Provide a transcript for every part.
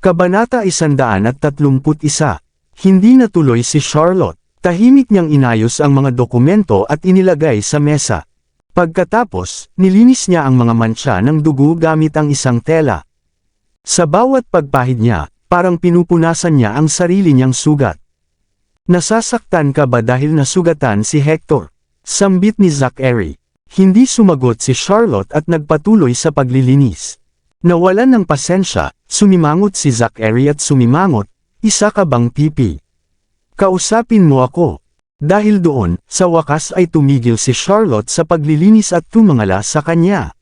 Kabanata 131. Hindi natuloy si Charlotte. Tahimik niyang inayos ang mga dokumento at inilagay sa mesa. Pagkatapos, nilinis niya ang mga mantsa ng dugo gamit ang isang tela. Sa bawat pagpahid niya, parang pinupunasan niya ang sarili niyang sugat. Nasasaktan ka ba dahil nasugatan si Hector? Sambit ni Zachary. Hindi sumagot si Charlotte at nagpatuloy sa paglilinis. Nawalan ng pasensya, sumimangot si Zachary at sumimangot, isa ka bang pipi? Kausapin mo ako. Dahil doon, sa wakas ay tumigil si Charlotte sa paglilinis at tumangala sa kanya.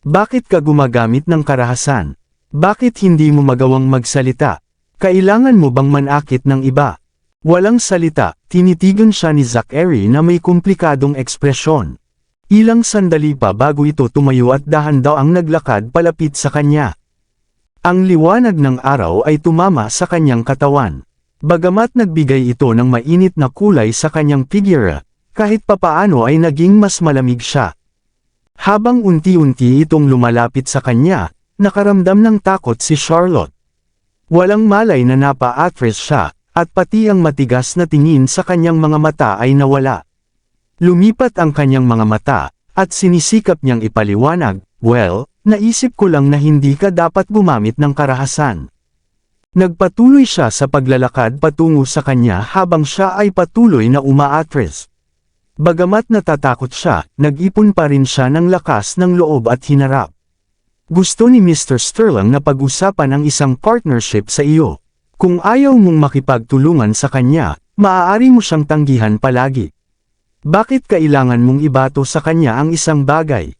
Bakit ka gumagamit ng karahasan? Bakit hindi mo magawang magsalita? Kailangan mo bang manakit ng iba? Walang salita, tinitigan siya ni Zachary na may komplikadong ekspresyon. Ilang sandali pa bago ito tumayo at dahan-daw ang naglakad palapit sa kanya. Ang liwanag ng araw ay tumama sa kanyang katawan. Bagamat nagbigay ito ng mainit na kulay sa kanyang figura, kahit papaano ay naging mas malamig siya. Habang unti-unti itong lumalapit sa kanya, nakaramdam ng takot si Charlotte. Walang malay na napa-atras siya, at pati ang matigas na tingin sa kanyang mga mata ay nawala. Lumipat ang kanyang mga mata, at sinisikap niyang ipaliwanag, well, naisip ko lang na hindi ka dapat gumamit ng karahasan. Nagpatuloy siya sa paglalakad patungo sa kanya habang siya ay patuloy na umaatras. Bagamat natatakot siya, nag-ipon pa rin siya ng lakas ng loob at hinarap. Gusto ni Mr. Sterling na pag-usapan ang isang partnership sa iyo. Kung ayaw mong makipagtulungan sa kanya, maaari mo siyang tanggihan palagi. Bakit kailangan mong ibato sa kanya ang isang bagay?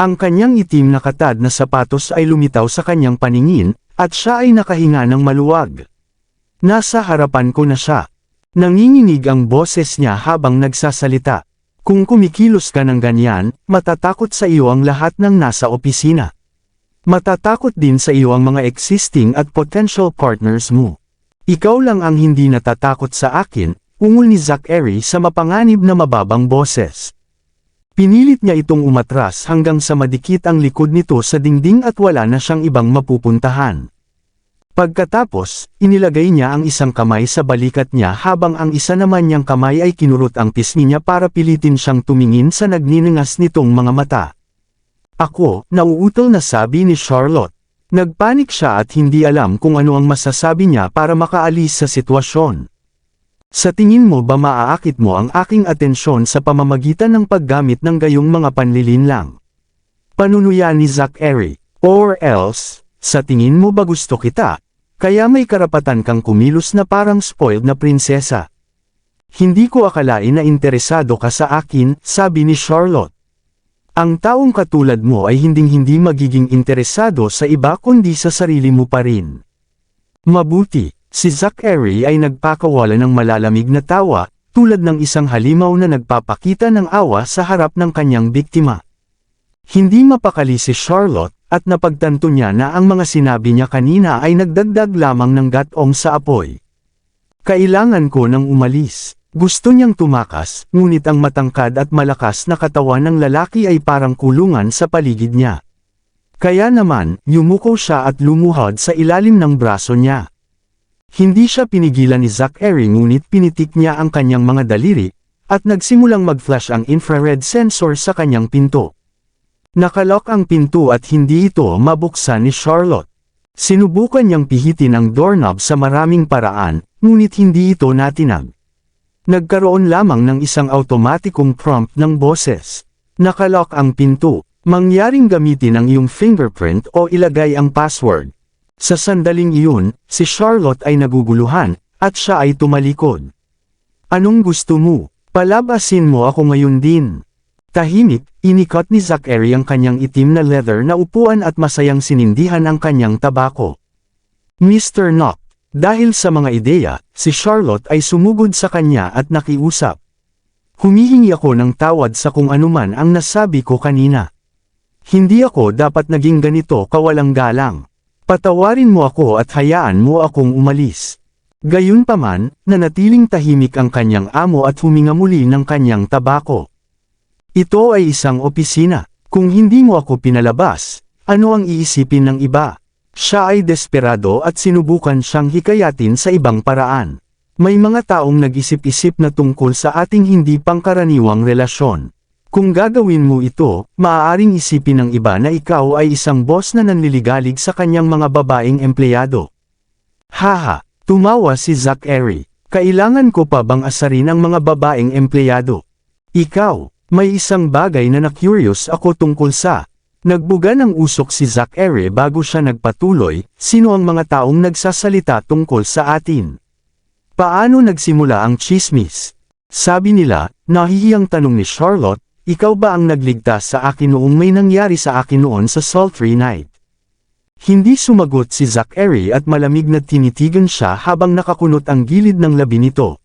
Ang kanyang itim na katad na sapatos ay lumitaw sa kanyang paningin, at siya ay nakahinga ng maluwag. Nasa harapan ko na siya. Nanginginig ang boses niya habang nagsasalita. Kung kumikilos ka ng ganyan, matatakot sa iyo ang lahat ng nasa opisina. Matatakot din sa iyo ang mga existing at potential partners mo. Ikaw lang ang hindi natatakot sa akin, ungol ni Zachary sa mapanganib na mababang boses. Pinilit niya itong umatras hanggang sa madikit ang likod nito sa dingding at wala na siyang ibang mapupuntahan. Pagkatapos, inilagay niya ang isang kamay sa balikat niya habang ang isa naman niyang kamay ay kinurot ang pisngi niya para pilitin siyang tumingin sa nagniningas nitong mga mata. Ako, nauutol na sabi ni Charlotte. Nagpanik siya at hindi alam kung ano ang masasabi niya para makaalis sa sitwasyon. Sa tingin mo ba maaakit mo ang aking atensyon sa pamamagitan ng paggamit ng gayong mga panlilinlang? Panunuya ni Zachary. Or else, sa tingin mo ba gusto kita? Kaya may karapatan kang kumilos na parang spoiled na prinsesa. Hindi ko akalain na interesado ka sa akin, sabi ni Charlotte. Ang taong katulad mo ay hinding-hindi magiging interesado sa iba kundi sa sarili mo pa rin. Mabuti. Si Zachary ay nagpakawala ng malalamig na tawa, tulad ng isang halimaw na nagpapakita ng awa sa harap ng kanyang biktima. Hindi mapakali si Charlotte, at napagtanto niya na ang mga sinabi niya kanina ay nagdagdag lamang ng gatong sa apoy. Kailangan ko nang umalis. Gusto niyang tumakas, ngunit ang matangkad at malakas na katawan ng lalaki ay parang kulungan sa paligid niya. Kaya naman, yumuko siya at lumuhod sa ilalim ng braso niya. Hindi siya pinigilan ni Zachary ngunit pinitik niya ang kanyang mga daliri, at nagsimulang mag-flash ang infrared sensor sa kanyang pinto. Nakalock ang pinto at hindi ito mabuksan ni Charlotte. Sinubukan niyang pihitin ang doorknob sa maraming paraan, ngunit hindi ito natinag. Nagkaroon lamang ng isang automatikong prompt ng boses. Nakalock ang pinto, mangyaring gamitin ang iyong fingerprint o ilagay ang password. Sa sandaling iyon, si Charlotte ay naguguluhan, at siya ay tumalikod. Anong gusto mo? Palabasin mo ako ngayon din. Tahimik, inikot ni Zachary ang kanyang itim na leather na upuan at masayang sinindihan ang kanyang tabako. Mr. Knock. Dahil sa mga ideya, si Charlotte ay sumugod sa kanya at nakiusap. Humihingi ako ng tawad sa kung anuman ang nasabi ko kanina. Hindi ako dapat naging ganito kawalang galang. Patawarin mo ako at hayaan mo akong umalis. Gayunpaman, nanatiling tahimik ang kanyang amo at huminga muli ng kanyang tabako. Ito ay isang opisina. Kung hindi mo ako pinalabas, ano ang iisipin ng iba? Siya ay desperado at sinubukan siyang hikayatin sa ibang paraan. May mga taong nag-isip-isip na tungkol sa ating hindi pangkaraniwang relasyon. Kung gagawin mo ito, maaaring isipin ng iba na ikaw ay isang boss na nanliligalig sa kanyang mga babaeng empleyado. Haha, tumawa si Zachary. Kailangan ko pa bang asarin ang mga babaeng empleyado? Ikaw, may isang bagay na na-curious ako tungkol sa. Nagbuga ng usok si Zachary bago siya nagpatuloy, sino ang mga taong nagsasalita tungkol sa atin? Paano nagsimula ang chismis? Sabi nila, nahihiyang tanong ni Charlotte, ikaw ba ang nagligtas sa akin noong may nangyari sa akin noon sa sultry night? Hindi sumagot si Zachary at malamig na tinitigan siya habang nakakunot ang gilid ng labi nito.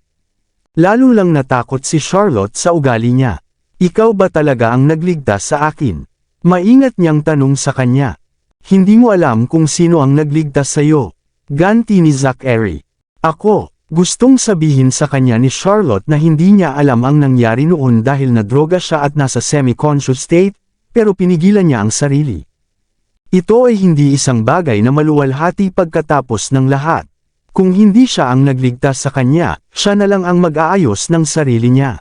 Lalo lang natakot si Charlotte sa ugali niya. Ikaw ba talaga ang nagligtas sa akin? Maingat niyang tanong sa kanya. Hindi mo alam kung sino ang nagligtas sa'yo. Ganti ni Zachary. Ako, gustong sabihin sa kanya ni Charlotte na hindi niya alam ang nangyari noon dahil nadroga siya at nasa semi-conscious state, pero pinigilan niya ang sarili. Ito ay hindi isang bagay na maluwalhati pagkatapos ng lahat. Kung hindi siya ang nagligtas sa kanya, siya na lang ang mag-aayos ng sarili niya.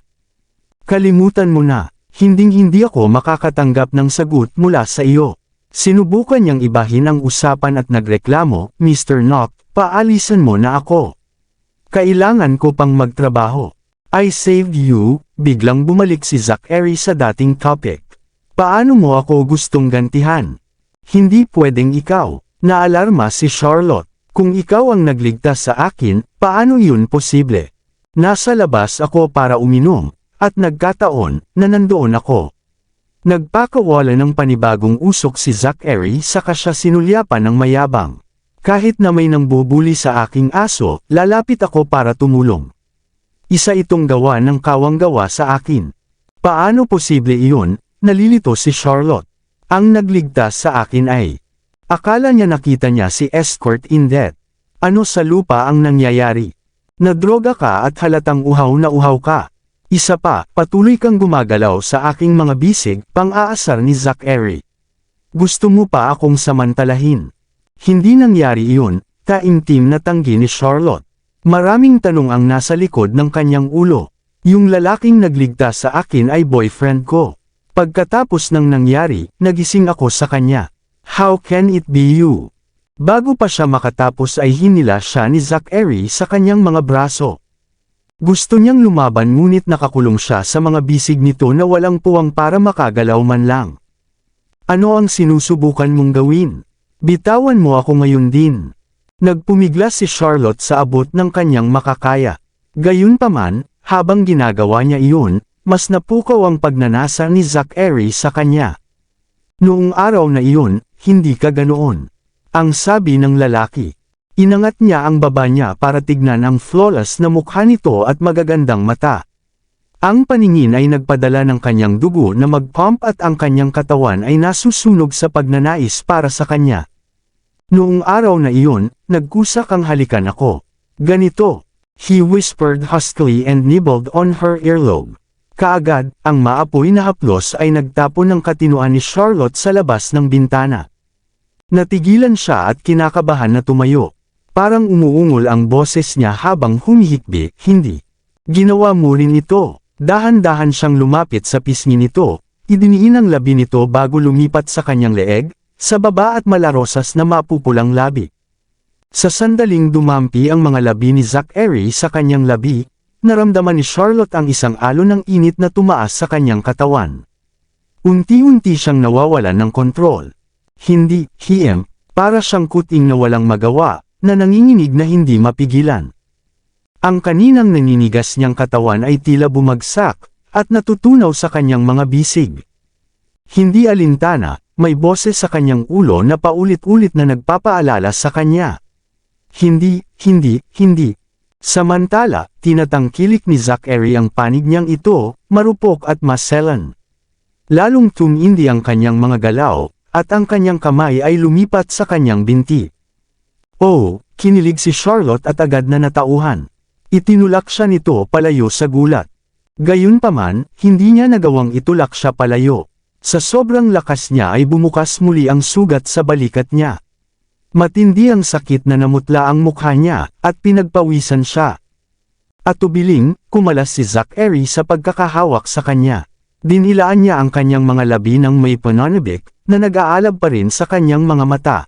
Kalimutan mo na. Hinding-hindi ako makakatanggap ng sagot mula sa iyo. Sinubukan niyang ibahin ang usapan at nagreklamo, Mr. Knock, paalisan mo na ako. Kailangan ko pang magtrabaho. I saved you, biglang bumalik si Zachary sa dating topic. Paano mo ako gustong gantihan? Hindi pwedeng ikaw. Naalarma si Charlotte. Kung ikaw ang nagligtas sa akin, paano yun posible? Nasa labas ako para uminom. At nagkataon, na nandoon ako. Nagpakawala ng panibagong usok si Zachary saka siya sinulyapan ng mayabang. Kahit na may nangbubuli sa aking aso, lalapit ako para tumulong. Isa itong gawa ng kawang-gawa sa akin. Paano posible iyon? Nalilito si Charlotte. Ang nagligtas sa akin ay. Akala niya nakita niya si escort in death. Ano sa lupa ang nangyayari? Nadroga ka at halatang uhaw na uhaw ka. Isa pa, patuloy kang gumagalaw sa aking mga bisig, pang-aasar ni Zachary. Gusto mo pa akong samantalahin. Hindi nangyari iyon, taimtim na tanggi ni Charlotte. Maraming tanong ang nasa likod ng kanyang ulo. Yung lalaking nagligtas sa akin ay boyfriend ko. Pagkatapos ng nangyari, nagising ako sa kanya. How can it be you? Bago pa siya makatapos ay hinila siya ni Zachary sa kanyang mga braso. Gusto niyang lumaban ngunit nakakulong siya sa mga bisig nito na walang puwang para makagalaw man lang. Ano ang sinusubukan mong gawin? Bitawan mo ako ngayon din. Nagpumigla si Charlotte sa abot ng kanyang makakaya. Gayunpaman, habang ginagawa niya iyon, mas napukaw ang pagnanasa ni Zachary sa kanya. Noong araw na iyon, hindi ka ganoon. Ang sabi ng lalaki. Inangat niya ang baba niya para tignan ang flawless na mukha nito at magagandang mata. Ang paningin ay nagpadala ng kanyang dugo na mag-pump at ang kanyang katawan ay nasusunog sa pagnanais para sa kanya. Noong araw na iyon, nagkusa kang halikan ako. Ganito. He whispered huskily and nibbled on her earlobe. Kaagad, ang maapoy na haplos ay nagtapon ng katinuan ni Charlotte sa labas ng bintana. Natigilan siya at kinakabahan na tumayo. Parang umuungol ang boses niya habang humihikbi, hindi. Ginawa mo rin ito. Dahan-dahan siyang lumapit sa pisngi nito, idiniin ang labi nito bago lumipat sa kanyang leeg, sa baba at malarosas na mapupulang labi. Sa sandaling dumampi ang mga labi ni Zachary sa kanyang labi, naramdaman ni Charlotte ang isang alon ng init na tumaas sa kanyang katawan. Unti-unti siyang nawawalan ng kontrol. Hindi, para siyang kuting na walang magawa, na nanginginig na hindi mapigilan. Ang kaninang naninigas niyang katawan ay tila bumagsak, at natutunaw sa kanyang mga bisig. Hindi alintana, may boses sa kanyang ulo na paulit-ulit na nagpapaalala sa kanya. Hindi. Samantala, tinatangkilik ni Zachary ang panig niyang ito, marupok at maselan. Lalong tumindi ang kanyang mga galaw, at ang kanyang kamay ay lumipat sa kanyang binti. Oh, kinilig si Charlotte at agad na natauhan. Itinulak siya nito palayo sa gulat. Gayunpaman, hindi niya nagawang itulak siya palayo. Sa sobrang lakas niya ay bumukas muli ang sugat sa balikat niya. Matindi ang sakit na namutla ang mukha niya, at pinagpawisan siya. At tubiling, kumalas si Zachary sa pagkakahawak sa kanya. Dinilaan niya ang kanyang mga labi ng may pananabik, na nag-aalab pa rin sa kanyang mga mata.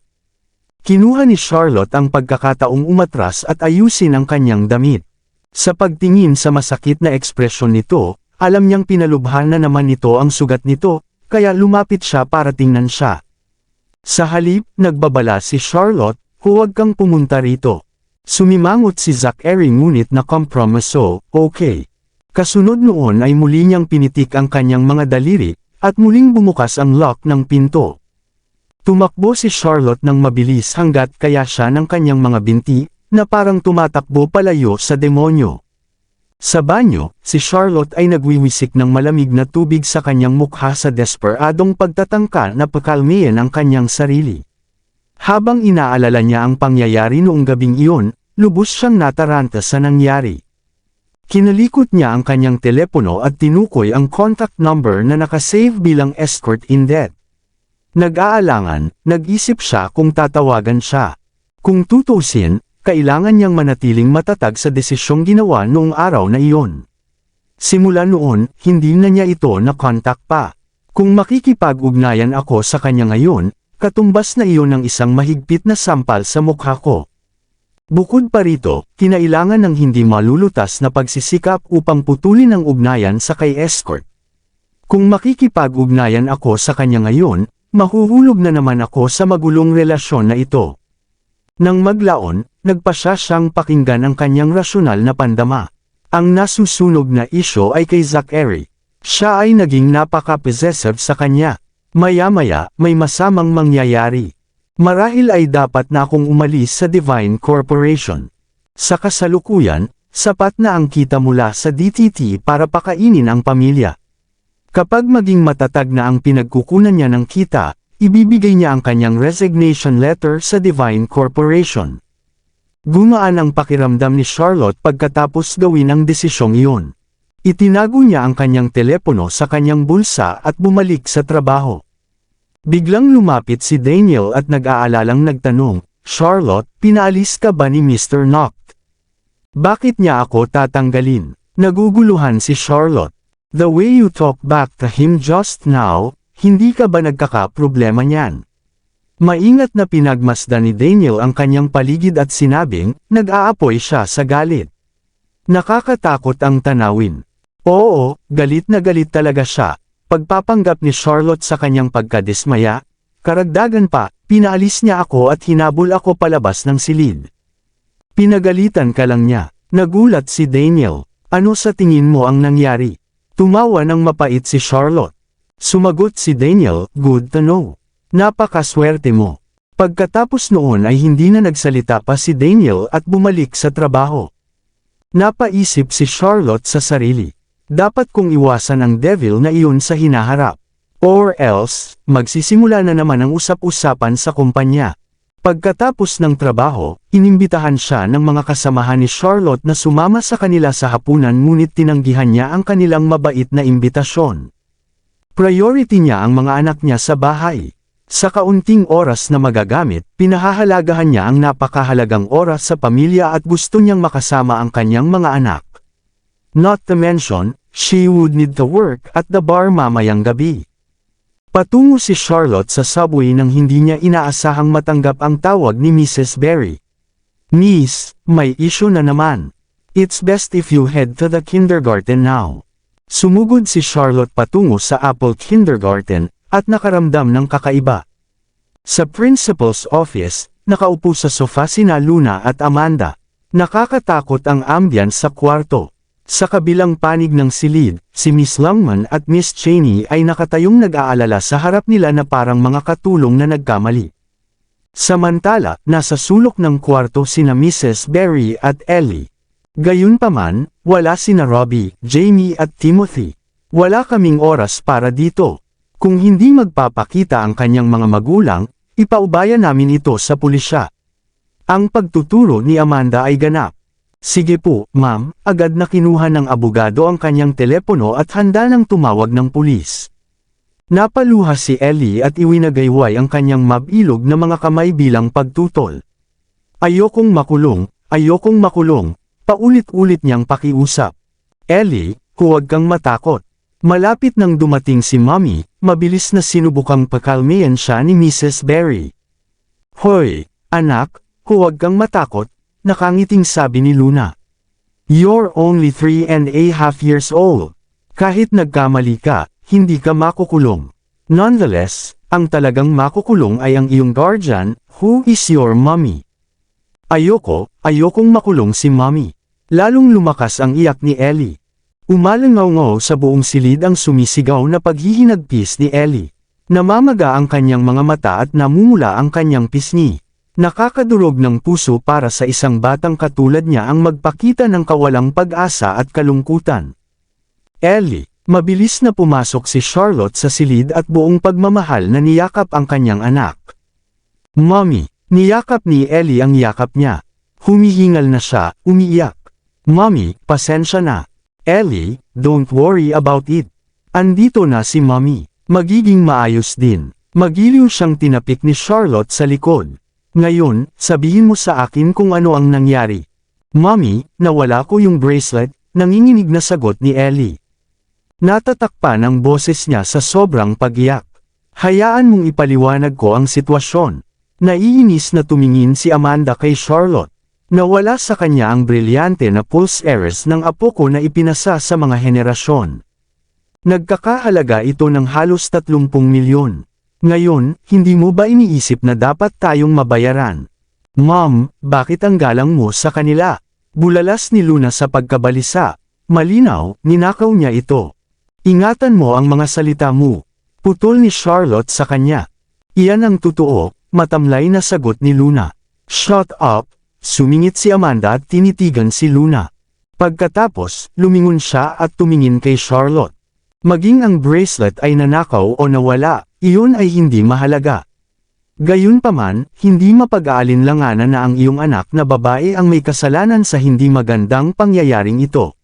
Kinuha ni Charlotte ang pagkakataong umatras at ayusin ang kanyang damit. Sa pagtingin sa masakit na ekspresyon nito, alam niyang pinalubhan na naman nito ang sugat nito, kaya lumapit siya para tingnan siya. Sa halip, nagbabala si Charlotte, huwag kang pumunta rito. Sumimangot si Zachary ngunit na kompromiso, okay. Kasunod noon ay muli niyang pinitik ang kanyang mga daliri, at muling bumukas ang lock ng pinto. Tumakbo si Charlotte ng mabilis hanggat kaya siya ng kanyang mga binti, na parang tumatakbo palayo sa demonyo. Sa banyo, si Charlotte ay nagwiwisik ng malamig na tubig sa kanyang mukha sa desperadong pagtatangka na pakalmihin ang kanyang sarili. Habang inaalala niya ang pangyayari noong gabing iyon, lubos siyang nataranta sa nangyari. Kinalikot niya ang kanyang telepono at tinukoy ang contact number na nakasave bilang escort in debt. Nag-aalangan, nag-isip siya kung tatawagan siya. Kung tutusin, kailangan niyang manatiling matatag sa desisyong ginawa noong araw na iyon. Simula noon, hindi na niya ito na-contact pa. Kung makikipag-ugnayan ako sa kanya ngayon, katumbas na iyon ng isang mahigpit na sampal sa mukha ko. Bukod pa rito, kinailangan ng hindi malulutas na pagsisikap upang putulin ang ugnayan sa kay escort. Kung makikipag-ugnayan ako sa kanya ngayon, mahuhulog na naman ako sa magulong relasyon na ito. Nang maglaon, nagpasya siyang pakinggan ang kanyang rasyonal na pandama. Ang nasusunog na isyo ay kay Zachary. Siya ay naging napaka-possessive sa kanya. Maya-maya, may masamang mangyayari. Marahil ay dapat na akong umalis sa Divine Corporation. Sa kasalukuyan, sapat na ang kita mula sa DTT para pakainin ang pamilya. Kapag maging matatag na ang pinagkukunan niya ng kita, ibibigay niya ang kanyang resignation letter sa Divine Corporation. Gumaan ang pakiramdam ni Charlotte pagkatapos gawin ang desisyong iyon. Itinago niya ang kanyang telepono sa kanyang bulsa at bumalik sa trabaho. Biglang lumapit si Daniel at nag-aalalang nagtanong, "Charlotte, pinaalis ka ba ni Mr. Noct? Bakit niya ako tatanggalin?" Naguguluhan si Charlotte. "The way you talk back to him just now, hindi ka ba nagkakaproblema niyan?" Maingat na pinagmasdan ni Daniel ang kanyang paligid at sinabing, nag-aapoy siya sa galit. Nakakatakot ang tanawin. Oo, galit na galit talaga siya. Pagpapanggap ni Charlotte sa kanyang pagkadismaya, karagdagan pa, pinaalis niya ako at hinabol ako palabas ng silid. Pinagalitan ka lang niya. Nagulat si Daniel. Ano sa tingin mo ang nangyari? Tumawa ng mapait si Charlotte. Sumagot si Daniel, good to know. Napakaswerte mo. Pagkatapos noon ay hindi na nagsalita pa si Daniel at bumalik sa trabaho. Napaisip si Charlotte sa sarili. Dapat kong iwasan ang devil na iyon sa hinaharap. Or else, magsisimula na naman ang usap-usapan sa kumpanya. Pagkatapos ng trabaho, inimbitahan siya ng mga kasamahan ni Charlotte na sumama sa kanila sa hapunan ngunit tinanggihan niya ang kanilang mabait na imbitasyon. Priority niya ang mga anak niya sa bahay. Sa kaunting oras na magagamit, pinahahalagahan niya ang napakahalagang oras sa pamilya at gusto niyang makasama ang kanyang mga anak. Not to mention, she would need to work at the bar mamayang gabi. Patungo si Charlotte sa subway nang hindi niya inaasahang matanggap ang tawag ni Mrs. Berry. "Miss, may issue na naman. It's best if you head to the kindergarten now." Sumugod si Charlotte patungo sa Apple Kindergarten, at nakaramdam ng kakaiba. Sa principal's office, nakaupo sa sofa sina Luna at Amanda. Nakakatakot ang ambience sa kwarto. Sa kabilang panig ng silid, si Miss Longman at Miss Cheney ay nakatayong nag-aalala sa harap nila na parang mga katulong na nagkamali. Samantala, nasa sulok ng kwarto sina Mrs. Berry at Ellie. Gayunpaman, wala sina Robbie, Jamie at Timothy. "Wala kaming oras para dito. Kung hindi magpapakita ang kanyang mga magulang, ipaubaya namin ito sa pulisya." Ang pagtuturo ni Amanda ay ganap. "Sige po, ma'am," agad na kinuha ng abogado ang kanyang telepono at handa nang tumawag ng pulis. Napaluha si Ellie at iwinagayway ang kanyang mabilog na mga kamay bilang pagtutol. Ayokong makulong, paulit-ulit niyang pakiusap. Ellie, huwag kang matakot. Malapit nang dumating si Mommy, mabilis na sinubukang pakalmayan siya ni Mrs. Berry. Hoy, anak, huwag kang matakot, nakangiting sabi ni Luna. You're only 3.5 years old. Kahit nagkamali ka, hindi ka makukulong. Nonetheless, ang talagang makukulong ay ang iyong guardian, who is your mommy. Ayokong makulong si Mommy. Lalong lumakas ang iyak ni Ellie. Umalangaw-ngaw sa buong silid ang sumisigaw na paghihinagpis ni Ellie. Namamaga ang kanyang mga mata at namumula ang kanyang pisngi. Nakakadurog ng puso para sa isang batang katulad niya ang magpakita ng kawalang pag-asa at kalungkutan. Ellie, mabilis na pumasok si Charlotte sa silid at buong pagmamahal na niyakap ang kanyang anak. Mommy, niyakap ni Ellie ang yakap niya. Humihingal na siya, umiiyak. Mommy, pasensya na. Ellie, don't worry about it. Andito na si Mommy. Magiging maayos din. Magiliw siyang tinapik ni Charlotte sa likod. Ngayon, sabihin mo sa akin kung ano ang nangyari. Mommy, nawala ko yung bracelet, nanginginig na sagot ni Ellie. Natatakpan ang boses niya sa sobrang pag-iyak. Hayaan mong ipaliwanag ko ang sitwasyon. Naiinis na tumingin si Amanda kay Charlotte. Nawala sa kanya ang brilyante na pulse heiress ng apo ko na ipinasa sa mga henerasyon. Nagkakahalaga ito ng halos 30 milyon. Ngayon, hindi mo ba iniisip na dapat tayong mabayaran? Mom, bakit ang galang mo sa kanila? Bulalas ni Luna sa pagkabalisa. Malinaw, ninakaw niya ito. Ingatan mo ang mga salita mo. Putol ni Charlotte sa kanya. Iyan ang totoo, matamlay na sagot ni Luna. Shut up! Sumingit si Amanda at tinitigan si Luna. Pagkatapos, lumingon siya at tumingin kay Charlotte. Maging ang bracelet ay nanakaw o nawala, iyon ay hindi mahalaga. Gayunpaman, hindi mapag-aalinlanganan na ang iyong anak na babae ang may kasalanan sa hindi magandang pangyayaring ito.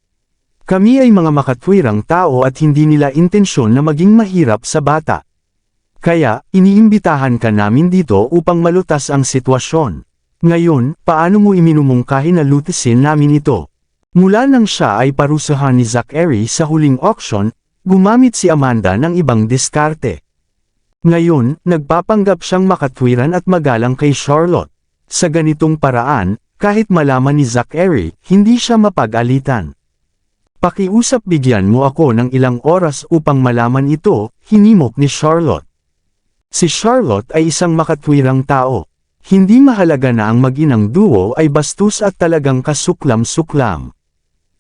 Kami ay mga makatwirang tao at hindi nila intensyon na maging mahirap sa bata. Kaya, iniimbitahan ka namin dito upang malutas ang sitwasyon. Ngayon, paano mo iminumungkahi na lutisin namin ito? Mula nang siya ay parusahan ni Zachary sa huling auction, gumamit si Amanda ng ibang diskarte. Ngayon, nagpapanggap siyang makatwiran at magalang kay Charlotte. Sa ganitong paraan, kahit malaman ni Zachary, hindi siya mapag-alitan. Pakiusap bigyan mo ako ng ilang oras upang malaman ito, hinimok ni Charlotte. Si Charlotte ay isang makatwirang tao. Hindi mahalaga na ang mag-inang duo ay bastos at talagang kasuklam-suklam.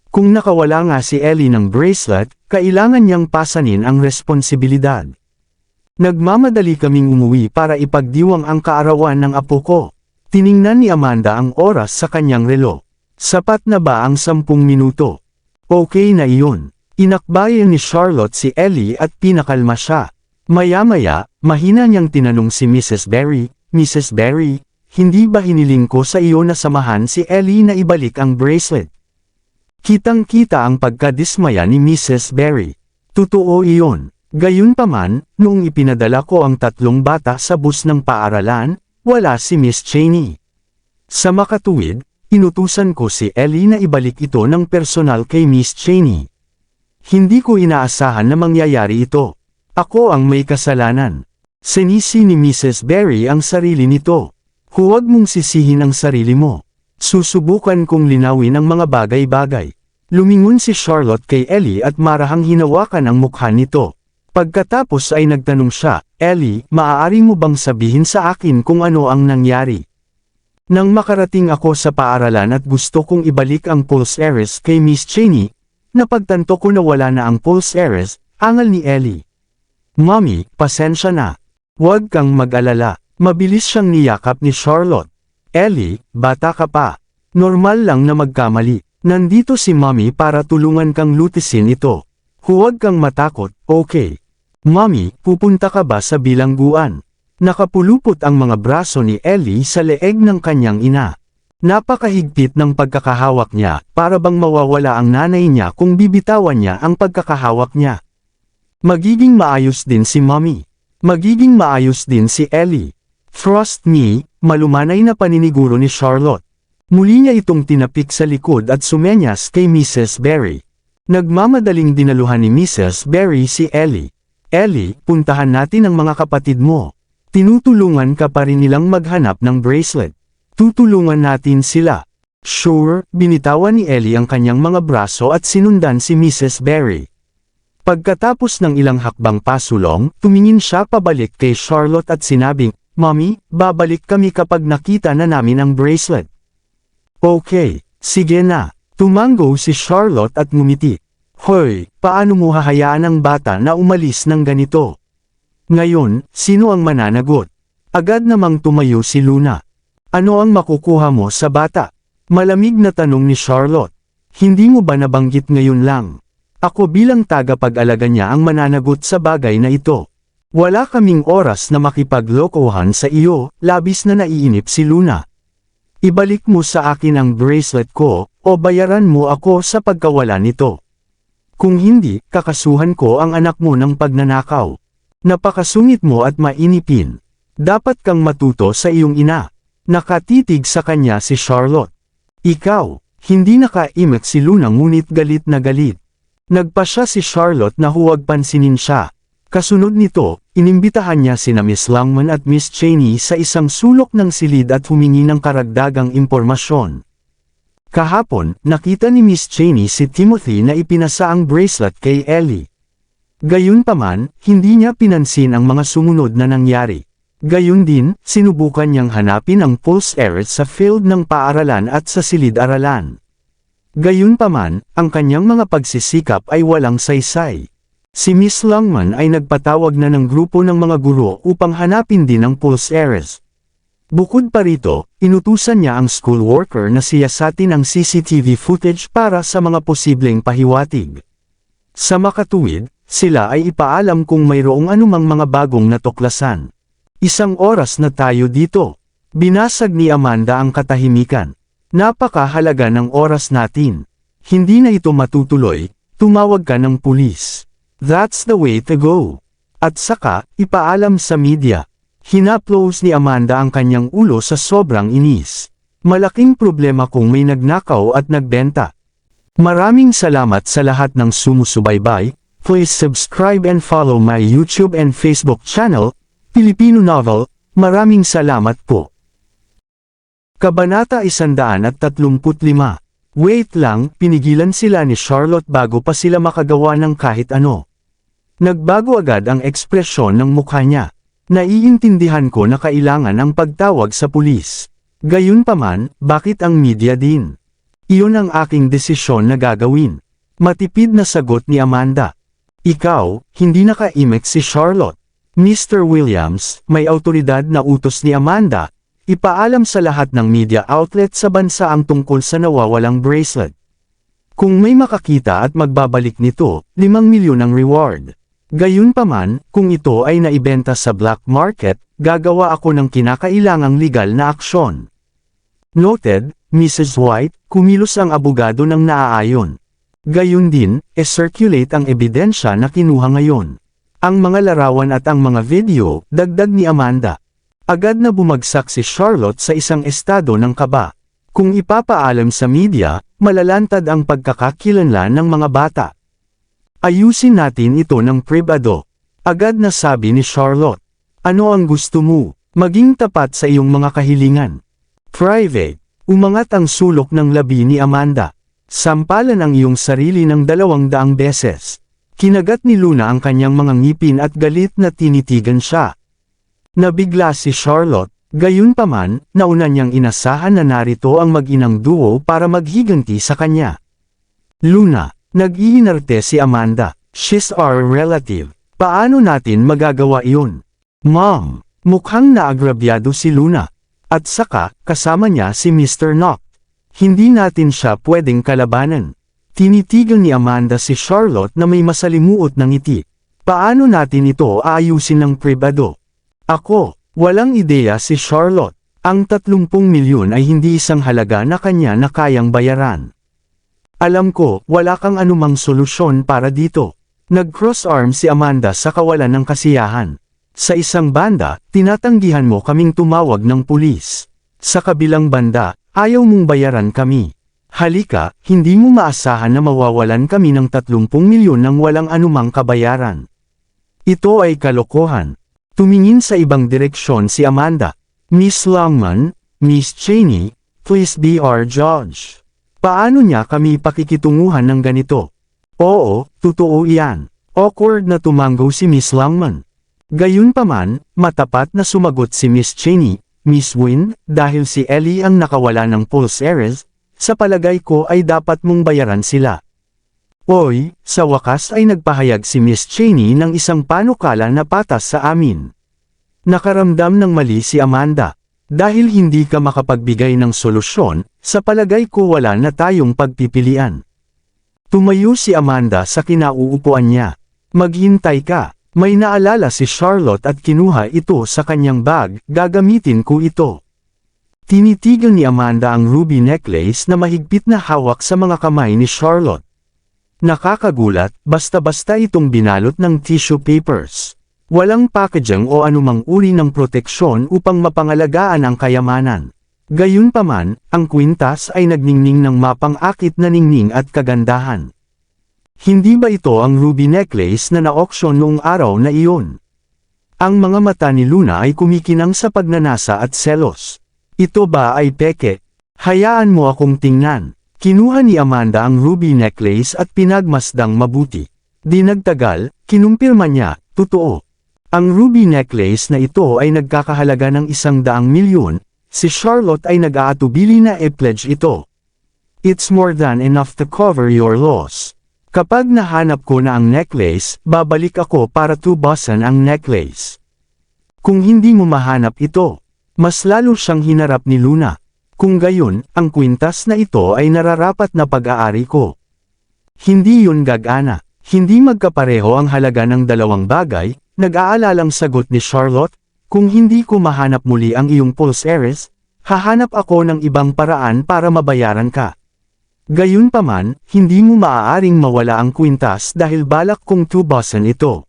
Kung nakawala nga si Ellie ng bracelet, kailangan niyang pasanin ang responsibilidad. Nagmamadali kaming umuwi para ipagdiwang ang kaarawan ng apo ko. Tiningnan ni Amanda ang oras sa kanyang relo. Sapat na ba ang 10 minuto? Okay na iyon. Inakbayan ni Charlotte si Ellie at pinakalma siya. Maya-maya, mahina niyang tinanong si Mrs. Berry, Mrs. Berry, hindi ba hiniling ko sa iyo na samahan si Ellie na ibalik ang bracelet? Kitang-kita ang pagkadismaya ni Mrs. Berry. Totoo iyon. Gayunpaman, noong ipinadala ko ang 3 bata sa bus ng paaralan, wala si Miss Cheney. Sa makatuwid, inutusan ko si Ellie na ibalik ito ng personal kay Miss Cheney. Hindi ko inaasahan na mangyayari ito. Ako ang may kasalanan. Sinisi ni Mrs. Berry ang sarili nito. Huwag mong sisihin ang sarili mo. Susubukan kong linawin ang mga bagay-bagay. Lumingon si Charlotte kay Ellie at marahang hinawakan ang mukha nito. Pagkatapos ay nagtanong siya, Ellie, maaari mo bang sabihin sa akin kung ano ang nangyari? Nang makarating ako sa paaralan at gusto kong ibalik ang pulse heiress kay Miss Cheney, napagtanto ko na wala na ang pulse heiress, angal ni Ellie. Mommy, pasensya na. Huwag kang mag-alala. Mabilis siyang niyakap ni Charlotte. Ellie, bata ka pa. Normal lang na magkamali. Nandito si Mommy para tulungan kang lutisin ito. Huwag kang matakot, okay? Mommy, pupunta ka ba sa bilangguan? Nakapulupot ang mga braso ni Ellie sa leeg ng kanyang ina. Napakahigpit ng pagkakahawak niya, para bang mawawala ang nanay niya kung bibitawan niya ang pagkakahawak niya. Magiging maayos din si Mommy. Magiging maayos din si Ellie. Trust me, malumanay na paniniguro ni Charlotte. Muli niya itong tinapik sa likod at sumenyas kay Mrs. Barry. Nagmamadaling dinaluhan ni Mrs. Barry si Ellie. Ellie, puntahan natin ang mga kapatid mo. Tinutulungan ka pa rin nilang maghanap ng bracelet. Tutulungan natin sila. Sure, binitawan ni Ellie ang kanyang mga braso at sinundan si Mrs. Barry. Pagkatapos ng ilang hakbang pasulong, tumingin siya pabalik kay Charlotte at sinabing, Mommy, babalik kami kapag nakita na namin ang bracelet. Okay, sige na. Tumango si Charlotte at ngumiti. Hoy, paano mo hahayaan ang bata na umalis ng ganito? Ngayon, sino ang mananagot? Agad namang tumayo si Luna. Ano ang makukuha mo sa bata? Malamig na tanong ni Charlotte. Hindi mo ba nabanggit ngayon lang? Ako bilang tagapag-alaga niya ang mananagot sa bagay na ito. Wala kaming oras na makipaglokohan sa iyo, labis na naiinip si Luna. Ibalik mo sa akin ang bracelet ko, o bayaran mo ako sa pagkawala nito. Kung hindi, kakasuhan ko ang anak mo ng pagnanakaw. Napakasungit mo at mainipin. Dapat kang matuto sa iyong ina. Nakatitig sa kanya si Charlotte. Ikaw, hindi nakaimik si Luna ngunit galit na galit. Nagpa siya si Charlotte na huwag pansinin siya. Kasunod nito, inimbitahan niya sina Miss Langman at Miss Cheney sa isang sulok ng silid at humingi ng karagdagang impormasyon. Kahapon, nakita ni Miss Cheney si Timothy na ipinasa ang bracelet kay Ellie. Gayunpaman, hindi niya pinansin ang mga sumunod na nangyari. Gayun din, sinubukan niyang hanapin ang pulse errors sa field ng paaralan at sa silid-aralan. Gayunpaman, ang kanyang mga pagsisikap ay walang saysay. Si Miss Langman ay nagpatawag na ng grupo ng mga guro upang hanapin din ang pulse errors. Bukod pa rito, inutusan niya ang school worker na siyasatin ang CCTV footage para sa mga posibleng pahiwatig. Sa makatuwid, sila ay ipaalam kung mayroong anumang mga bagong natuklasan. Isang oras na tayo dito. Binasag ni Amanda ang katahimikan. Napakahalaga ng oras natin. Hindi na ito matutuloy, tumawag ka ng pulis. That's the way to go. At saka, ipaalam sa media. Hinaplos ni Amanda ang kanyang ulo sa sobrang inis. Malaking problema kung may nagnakaw at nagbenta. Maraming salamat sa lahat ng sumusubaybay. Please subscribe and follow my YouTube and Facebook channel, Filipino Novel. Maraming salamat po. Kabanata 135. Wait lang, pinigilan sila ni Charlotte bago pa sila makagawa ng kahit ano. Nagbago agad ang ekspresyon ng mukha niya. Naiintindihan ko na kailangan ang pagtawag sa pulis. Gayunpaman, bakit ang media din? Iyon ang aking desisyon na gagawin. Matipid na sagot ni Amanda. Ikaw, hindi nakaimik si Charlotte. Mr. Williams, may autoridad na utos ni Amanda. Ipaalam sa lahat ng media outlet sa bansa ang tungkol sa nawawalang bracelet. Kung may makakita at magbabalik nito, 5 milyon ang reward. Gayunpaman, kung ito ay naibenta sa black market, gagawa ako ng kinakailangang legal na aksyon. Noted, Mrs. White, kumilos ang abogado ng naaayon. Gayun din, circulate ang ebidensya na kinuha ngayon. Ang mga larawan at ang mga video, dagdag ni Amanda. Agad na bumagsak si Charlotte sa isang estado ng kaba. Kung ipapaalam sa media, malalantad ang pagkakakilanlan ng mga bata. Ayusin natin ito ng pribado. Agad na sabi ni Charlotte. Ano ang gusto mo? Maging tapat sa iyong mga kahilingan. Private. Umangat ang sulok ng labi ni Amanda. Sampalan ang iyong sarili ng 200 beses. Kinagat ni Luna ang kanyang mga ngipin at galit na tinitigan siya. Nabigla si Charlotte, gayunpaman, nauna niyang inasahan na narito ang mag-inang duo para maghiganti sa kanya. Luna, nag-iinarte si Amanda. She's our relative. Paano natin magagawa iyon? Mom, mukhang naagrabyado si Luna. At saka, kasama niya si Mr. Knock. Hindi natin siya pwedeng kalabanan. Tinitigan ni Amanda si Charlotte na may masalimuot ng ngiti. Paano natin ito aayusin ng pribado? Ako, walang ideya si Charlotte. Ang 30 milyon ay hindi isang halaga na kanya na kayang bayaran. Alam ko, wala kang anumang solusyon para dito. Nag-cross-arm si Amanda sa kawalan ng kasiyahan. Sa isang banda, tinatanggihan mo kaming tumawag ng pulis. Sa kabilang banda, ayaw mong bayaran kami. Halika, hindi mo maasahan na mawawalan kami ng 30 milyon nang walang anumang kabayaran. Ito ay kalokohan. Tumingin sa ibang direksyon si Amanda. Miss Longman, Miss Cheney, please be our judge. Paano niya kami pakikitunguhan ng ganito? Oo, totoo iyan. Awkward na tumanggo si Miss Longman. Gayunpaman, matapat na sumagot si Miss Cheney, Miss Wynne, dahil si Ellie ang nakawala ng pulse ears, sa palagay ko ay dapat mong bayaran sila. Oy, sa wakas ay nagpahayag si Miss Cheney ng isang panukala na patas sa amin. Nakaramdam ng mali si Amanda. Dahil hindi ka makapagbigay ng solusyon, sa palagay ko wala na tayong pagpipilian. Tumayo si Amanda sa kinauupuan niya. Maghintay ka. May naalala si Charlotte at kinuha ito sa kanyang bag, gagamitin ko ito. Tinitigan ni Amanda ang ruby necklace na mahigpit na hawak sa mga kamay ni Charlotte. Nakakagulat, basta-basta itong binalot ng tissue papers. Walang packaging o anumang uri ng proteksyon upang mapangalagaan ang kayamanan. Gayunpaman, ang kwintas ay nagningning ng mapang-akit na ningning at kagandahan. Hindi ba ito ang ruby necklace na na-auction noong araw na iyon? Ang mga mata ni Luna ay kumikinang sa pagnanasa at selos. Ito ba ay peke? Hayaan mo akong tingnan. Kinuha ni Amanda ang ruby necklace at pinagmasdang mabuti. Di nagtagal, kinumpirma niya, totoo. Ang ruby necklace na ito ay nagkakahalaga ng 100 milyon, si Charlotte ay nag-aatubili na i-pledge ito. It's more than enough to cover your loss. Kapag nahanap ko na ang necklace, babalik ako para tubasan ang necklace. Kung hindi mo mahanap ito, mas lalo siyang hinarap ni Luna. Kung gayon, ang kwintas na ito ay nararapat na pag-aari ko. Hindi yun gagana. Hindi magkapareho ang halaga ng dalawang bagay. Nag-aalalang sagot ni Charlotte, kung hindi ko mahanap muli ang iyong pulse ears, hahanap ako ng ibang paraan para mabayaran ka. Gayunpaman, hindi mo maaaring mawala ang kwintas dahil balak kong tubasan ito.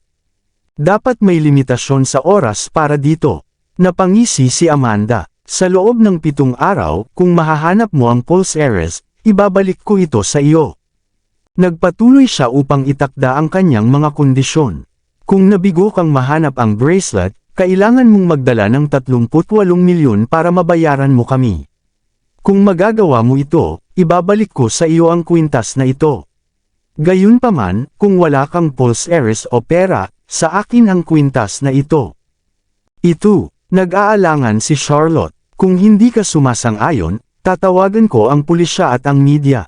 Dapat may limitasyon sa oras para dito. Napangisi si Amanda. Sa loob ng 7 araw, kung mahahanap mo ang pulse ears, ibabalik ko ito sa iyo. Nagpatuloy siya upang itakda ang kanyang mga kondisyon. Kung nabigo kang mahanap ang bracelet, kailangan mong magdala ng 38 milyon para mabayaran mo kami. Kung magagawa mo ito, ibabalik ko sa iyo ang kwintas na ito. Gayunpaman, kung wala kang pulse ears o pera, sa akin ang kwintas na ito. Ito, nag-aalangan si Charlotte. Kung hindi ka sumasang-ayon, tatawagan ko ang pulisya at ang media.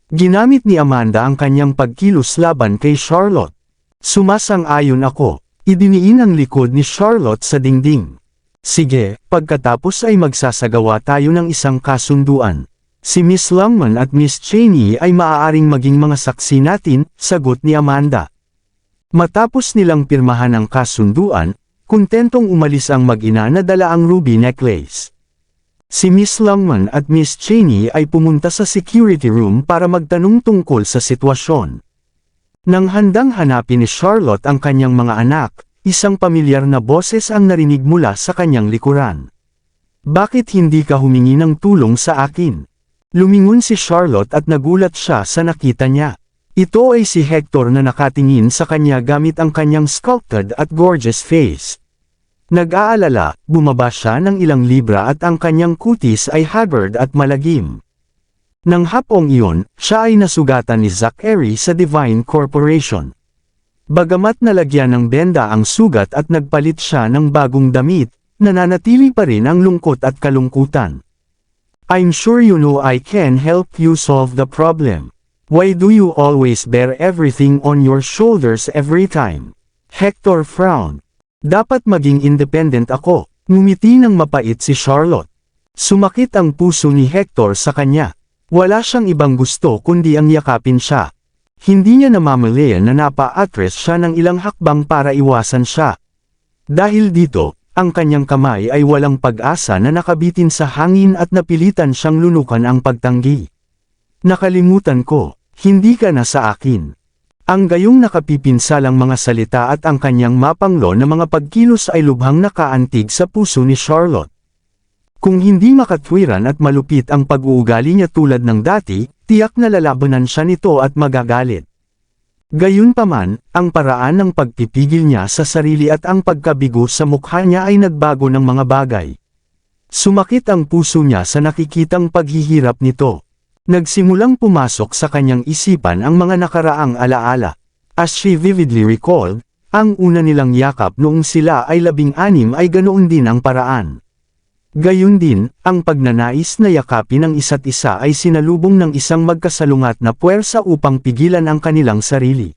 Ginamit ni Amanda ang kanyang pagkilos laban kay Charlotte. Sumasang-ayon ako. Idiniin ang likod ni Charlotte sa dingding. Sige, pagkatapos ay magsasagawa tayo ng isang kasunduan. Si Miss Longman at Miss Cheney ay maaaring maging mga saksi natin, sagot ni Amanda. Matapos nilang pirmahan ang kasunduan, kontentong umalis ang mag-ina na dala ang ruby necklace. Si Miss Longman at Miss Cheney ay pumunta sa security room para magtanong tungkol sa sitwasyon. Nang handang hanapin ni Charlotte ang kanyang mga anak, isang pamilyar na boses ang narinig mula sa kanyang likuran. Bakit hindi ka humingi ng tulong sa akin? Lumingon si Charlotte at nagulat siya sa nakita niya. Ito ay si Hector na nakatingin sa kanya gamit ang kanyang sculpted at gorgeous face. Nag-aalala, bumaba siya ng ilang libra at ang kanyang kutis ay haggard at malagim. Nang hapong iyon, siya ay nasugatan ni Zachary sa Divine Corporation. Bagamat nalagyan ng benda ang sugat at nagpalit siya ng bagong damit, nananatili pa rin ang lungkot at kalungkutan. I'm sure you know I can help you solve the problem. Why do you always bear everything on your shoulders every time? Hector frowned. Dapat maging independent ako. Ngumiti ng mapait si Charlotte. Sumakit ang puso ni Hector sa kanya. Wala siyang ibang gusto kundi ang yakapin siya. Hindi niya namamalayan na napa-atras siya ng ilang hakbang para iwasan siya. Dahil dito, ang kanyang kamay ay walang pag-asa na nakabitin sa hangin at napilitan siyang lunukan ang pagtanggi. Nakalimutan ko, hindi ka na sa akin. Ang gayong nakapipinsalang mga salita at ang kanyang mapanglo na mga pagkilos ay lubhang nakaantig sa puso ni Charlotte. Kung hindi makatwiran at malupit ang pag-uugali niya tulad ng dati, tiyak na lalabanan siya nito at magagalit. Gayunpaman, ang paraan ng pagpipigil niya sa sarili at ang pagkabigo sa mukha niya ay nagbago ng mga bagay. Sumakit ang puso niya sa nakikitang paghihirap nito. Nagsimulang pumasok sa kanyang isipan ang mga nakaraang alaala. As she vividly recalled, ang una nilang yakap noong sila ay 16 ay ganoon din ang paraan. Gayun din, ang pagnanais na yakapin ang isa't isa ay sinalubong ng isang magkasalungat na puwersa upang pigilan ang kanilang sarili.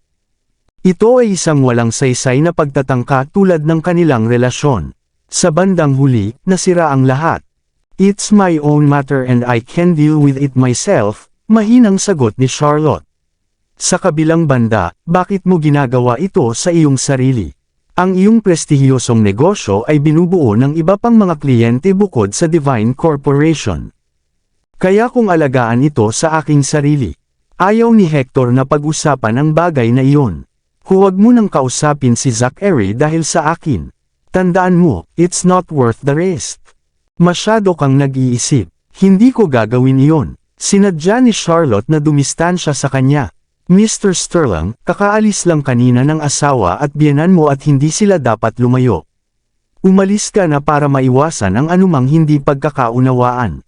Ito ay isang walang saysay na pagtatangka tulad ng kanilang relasyon. Sa bandang huli, nasira ang lahat. "It's my own matter and I can deal with it myself," mahinang sagot ni Charlotte. Sa kabilang banda, bakit mo ginagawa ito sa iyong sarili? Ang iyong prestihiyosong negosyo ay binubuo ng iba pang mga kliyente bukod sa Divine Corporation. Kaya kung alagaan ito sa aking sarili. Ayaw ni Hector na pag-usapan ang bagay na iyon. Huwag mo nang kausapin si Zachary dahil sa akin. Tandaan mo, it's not worth the risk. Masyado kang nag-iisip. Hindi ko gagawin iyon. Sinadya ni Charlotte na dumistansya sa kanya. "Mr. Sterling, kakaalis lang kanina ng asawa at biyenan mo at hindi sila dapat lumayo. Umalis ka na para maiwasan ang anumang hindi pagkakaunawaan.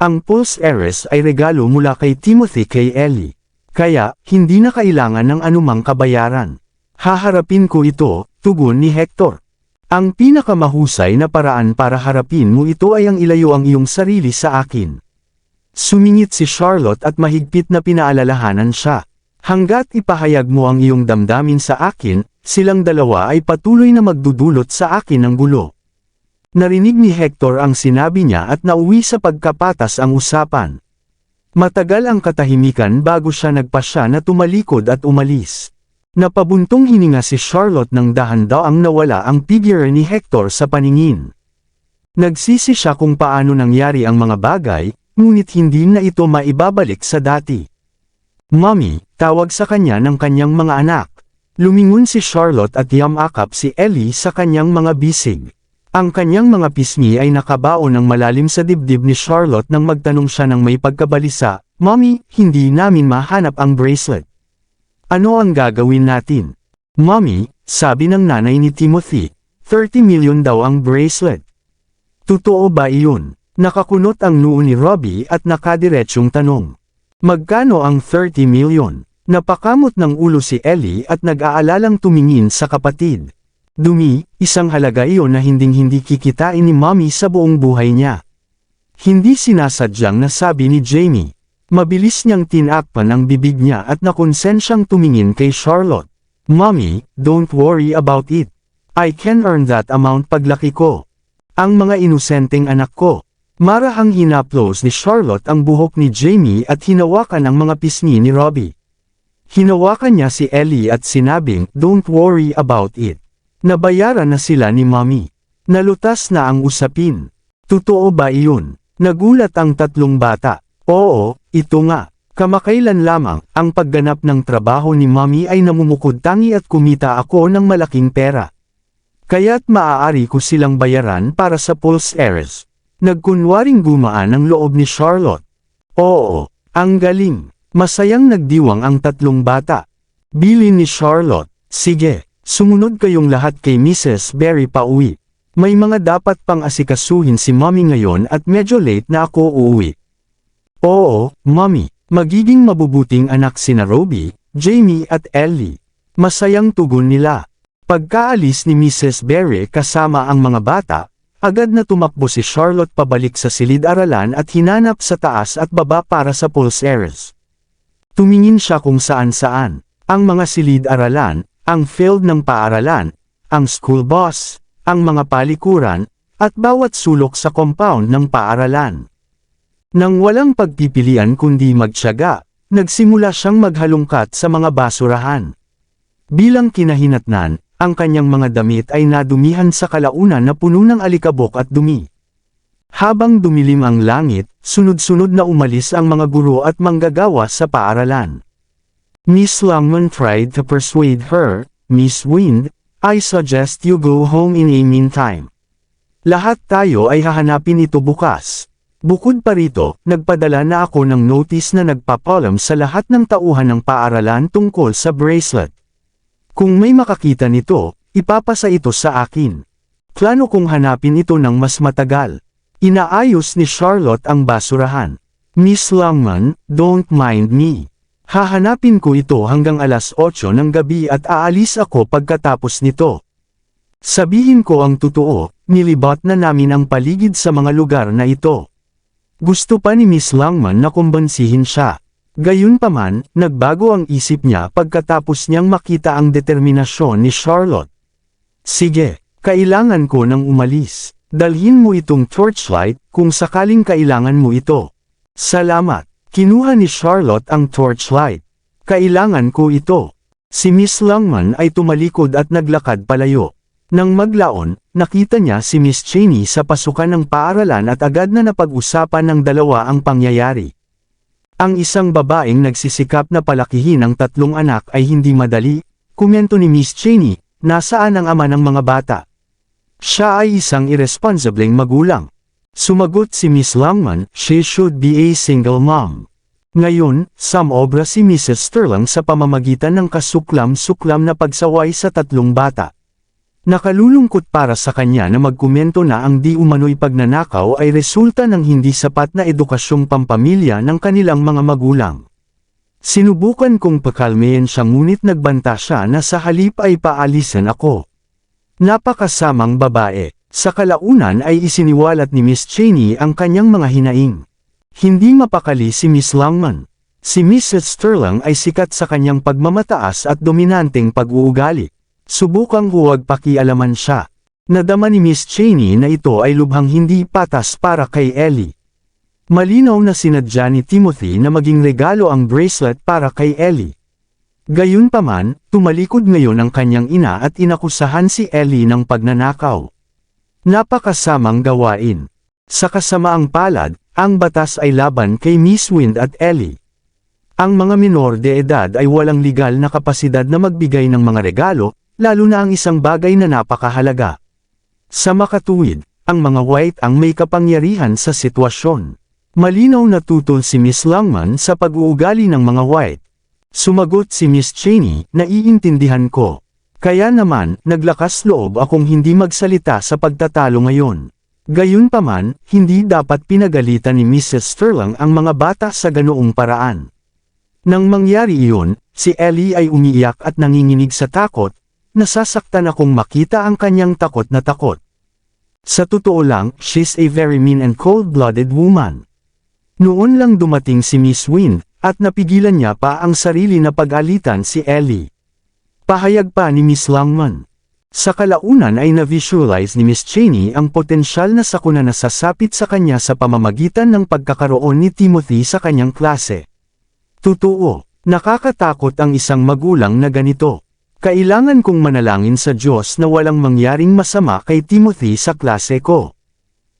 Ang Pulse Heiress ay regalo mula kay Timothy kay Ellie. Kaya, hindi na kailangan ng anumang kabayaran. Haharapin ko ito," tugon ni Hector. "Ang pinakamahusay na paraan para harapin mo ito ay ang ilayo ang iyong sarili sa akin." Sumingit si Charlotte at mahigpit na pinaalalahanan siya. "Hanggat ipahayag mo ang iyong damdamin sa akin, silang dalawa ay patuloy na magdudulot sa akin ng gulo." Narinig ni Hector ang sinabi niya at nauwi sa pagkapatas ang usapan. Matagal ang katahimikan bago siya nagpasya na tumalikod at umalis. Napabuntong hininga si Charlotte nang dahan-daang nawala ang figure ni Hector sa paningin. Nagsisi siya kung paano nangyari ang mga bagay, ngunit hindi na ito maibabalik sa dati. "Mommy," tawag sa kanya ng kanyang mga anak. Lumingon si Charlotte at yamakap si Ellie sa kanyang mga bisig. Ang kanyang mga pisngi ay nakabaon ng malalim sa dibdib ni Charlotte nang magtanong siya ng may pagkabalisa, "Mommy, hindi namin mahanap ang bracelet. Ano ang gagawin natin?" "Mommy," sabi ng nanay ni Timothy, 30 million daw ang bracelet. "Totoo ba iyon?" Nakakunot ang noo ni Robbie at nakadiretsong tanong. "Magkano ang 30 million? Napakamot ng ulo si Ellie at nag-aalalang tumingin sa kapatid. Dumi, isang halaga iyon na hinding-hindi kikitain ni Mommy sa buong buhay niya. Hindi sinasadyang nasabi ni Jamie. Mabilis niyang tinakpan ang bibig niya at nakonsensyang tumingin kay Charlotte. "Mommy, don't worry about it. I can earn that amount paglaki ko. Ang mga inosenteng anak ko." Marahang hinaplos ni Charlotte ang buhok ni Jamie at hinawakan ang mga pisngi ni Robbie. Hinawakan niya si Ellie at sinabing, "Don't worry about it. Nabayaran na sila ni Mommy. Nalutas na ang usapin." "Totoo ba iyon?" Nagulat ang tatlong bata. "Oo, ito nga. Kamakailan lamang, ang pagganap ng trabaho ni Mommy ay namumukod-tangi at kumita ako ng malaking pera. Kaya't maaari ko silang bayaran para sa Pulse Heiress." Nagkunwaring gumaan ang loob ni Charlotte. "Oo, ang galing." Masayang nagdiwang ang tatlong bata. Bilin ni Charlotte, "Sige, sumunod kayong lahat kay Mrs. Berry pauwi. May mga dapat pang asikasuhin si Mommy ngayon at medyo late na ako uuwi." "Oo, Mommy." Magiging mabubuting anak sina Robbie, Jamie at Ellie. Masayang tugon nila. Pagkaalis ni Mrs. Berry kasama ang mga bata, agad na tumakbo si Charlotte pabalik sa silid-aralan at hinanap sa taas at baba para sa Pulse Heiress. Tumingin siya kung saan-saan. Ang mga silid-aralan, ang field ng paaralan, ang school bus, ang mga palikuran, at bawat sulok sa compound ng paaralan. Nang walang pagpipilian kundi magtiyaga, nagsimula siyang maghalungkat sa mga basurahan. Bilang kinahinatnan, ang kanyang mga damit ay nadumihan sa kalaunan na puno ng alikabok at dumi. Habang dumilim ang langit, sunod-sunod na umalis ang mga guro at manggagawa sa paaralan. Miss Longman tried to persuade her, "Miss Wind, I suggest you go home in a meantime. Lahat tayo ay hahanapin ito bukas." Bukod pa rito, nagpadala na ako ng notice na nagpapalam sa lahat ng tauhan ng paaralan tungkol sa bracelet. Kung may makakita nito, ipapasa ito sa akin. Plano kong hanapin ito ng mas matagal. Inaayos ni Charlotte ang basurahan. "Miss Longman, don't mind me. Hahanapin ko ito hanggang alas 8 ng gabi at aalis ako pagkatapos nito." Sabihin ko ang totoo, nilibot na namin ang paligid sa mga lugar na ito. Gusto pa ni Miss Longman na kumbansihin siya. Gayunpaman, nagbago ang isip niya pagkatapos niyang makita ang determinasyon ni Charlotte. "Sige, kailangan ko nang umalis. Dalhin mo itong torchlight kung sakaling kailangan mo ito." "Salamat." Kinuha ni Charlotte ang torchlight. "Kailangan ko ito." Si Miss Longman ay tumalikod at naglakad palayo. Nang maglaon, nakita niya si Miss Cheney sa pasukan ng paaralan at agad na napag-usapan ng dalawa ang pangyayari. Ang isang babaeng nagsisikap na palakihin ang 3 anak ay hindi madali, komento ni Miss Cheney, "Nasaan ang ama ng mga bata? Siya ay isang irresponsibleng magulang." Sumagot si Miss Longman, "She should be a single mom." Ngayon, samobra si Mrs. Sterling sa pamamagitan ng kasuklam-suklam na pagsaway sa 3 bata. Nakalulungkot para sa kanya na magkomento na ang di umano'y pagnanakaw ay resulta ng hindi sapat na edukasyong pampamilya ng kanilang mga magulang. Sinubukan kong pakalmayan siya ngunit nagbanta siya na sa halip ay paalisan ako. Napakasamang babae. Sa kalaunan ay isiniwalat ni Miss Cheney ang kanyang mga hinaing. Hindi mapakali si Miss Longman. Si Mrs. Sterling ay sikat sa kanyang pagmamataas at dominanteng pag-uugali. Subukang huwag pakialaman siya. Nadama ni Miss Cheney na ito ay lubhang hindi patas para kay Ellie. Malinaw na sinadya ni Timothy na maging regalo ang bracelet para kay Ellie. Gayunpaman, tumalikod ngayon ang kanyang ina at inakusahan si Ellie ng pagnanakaw. Napakasamang gawain. Sa kasamaang palad, ang batas ay laban kay Miss Wind at Ellie. Ang mga minor de edad ay walang legal na kapasidad na magbigay ng mga regalo, lalo na ang isang bagay na napakahalaga. Sa makatuwid, ang mga white ang may kapangyarihan sa sitwasyon. Malinaw na tutol si Miss Longman sa pag-uugali ng mga white. Sumagot si Miss Cheney, "Naiintindihan ko. Kaya naman, naglakas loob akong hindi magsalita sa pagtatalo ngayon." Gayunpaman, hindi dapat pinagalitan ni Mrs. Sterling ang mga bata sa ganoong paraan. Nang mangyari iyon, si Ellie ay umiiyak at nanginginig sa takot. Nasasaktan akong makita ang kanyang takot na takot. Sa totoo lang, she's a very mean and cold-blooded woman. Noon lang dumating si Miss Wind, at napigilan niya pa ang sarili na pag-alitan si Ellie. Pahayag pa ni Miss Longman. Sa kalaunan ay na-visualize ni Miss Cheney ang potensyal na sakuna na sasapit sa kanya sa pamamagitan ng pagkakaroon ni Timothy sa kanyang klase. Totoo, nakakatakot ang isang magulang na ganito. Kailangan kong manalangin sa Diyos na walang mangyaring masama kay Timothy sa klase ko.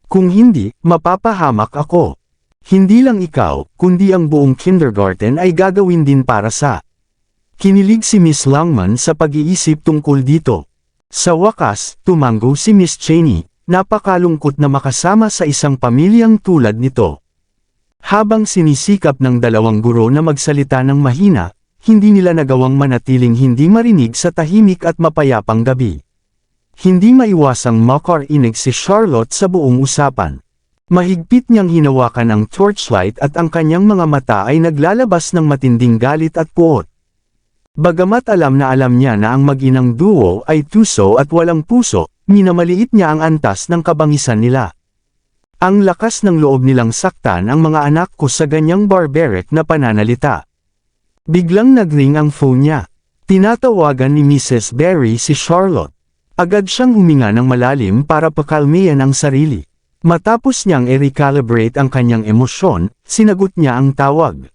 Kung hindi, mapapahamak ako. Hindi lang ikaw, kundi ang buong kindergarten ay gagawin din para sa. Kinilig si Miss Longman sa pag-iisip tungkol dito. Sa wakas, tumanggo si Miss Cheney, napakalungkot na makasama sa isang pamilyang tulad nito. Habang sinisikap ng 2 guro na magsalita ng mahina, hindi nila nagawang manatiling hindi marinig sa tahimik at mapayapang gabi. Hindi maiwasang makarinig si Charlotte sa buong usapan. Mahigpit niyang hinawakan ang torchlight at ang kanyang mga mata ay naglalabas ng matinding galit at puot. Bagamat alam niya na ang mag-inang duo ay tuso at walang puso, minamaliit niya ang antas ng kabangisan nila. Ang lakas ng loob nilang saktan ang mga anak ko sa ganyang barbaric na pananalita. Biglang nagring ang phone niya. Tinatawagan ni Mrs. Berry si Charlotte. Agad siyang huminga ng malalim para pakalmayan ang sarili. Matapos niyang i-recalibrate ang kanyang emosyon, sinagot niya ang tawag.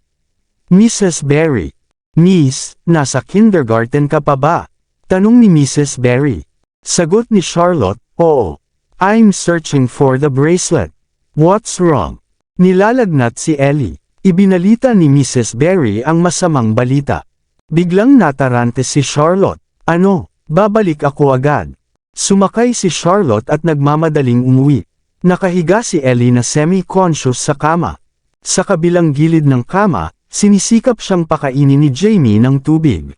"Mrs. Berry." "Miss, nasa kindergarten ka pa ba?" tanong ni Mrs. Berry. Sagot ni Charlotte, "Oo. I'm searching for the bracelet." "What's wrong?" Nilalagnat si Ellie. Ibinalita ni Mrs. Berry ang masamang balita. Biglang natarante si Charlotte. Ano, babalik ako agad. Sumakay si Charlotte at nagmamadaling umuwi. Nakahiga si Ellie na semi-conscious sa kama. Sa kabilang gilid ng kama, sinisikap siyang pakainin ni Jamie ng tubig.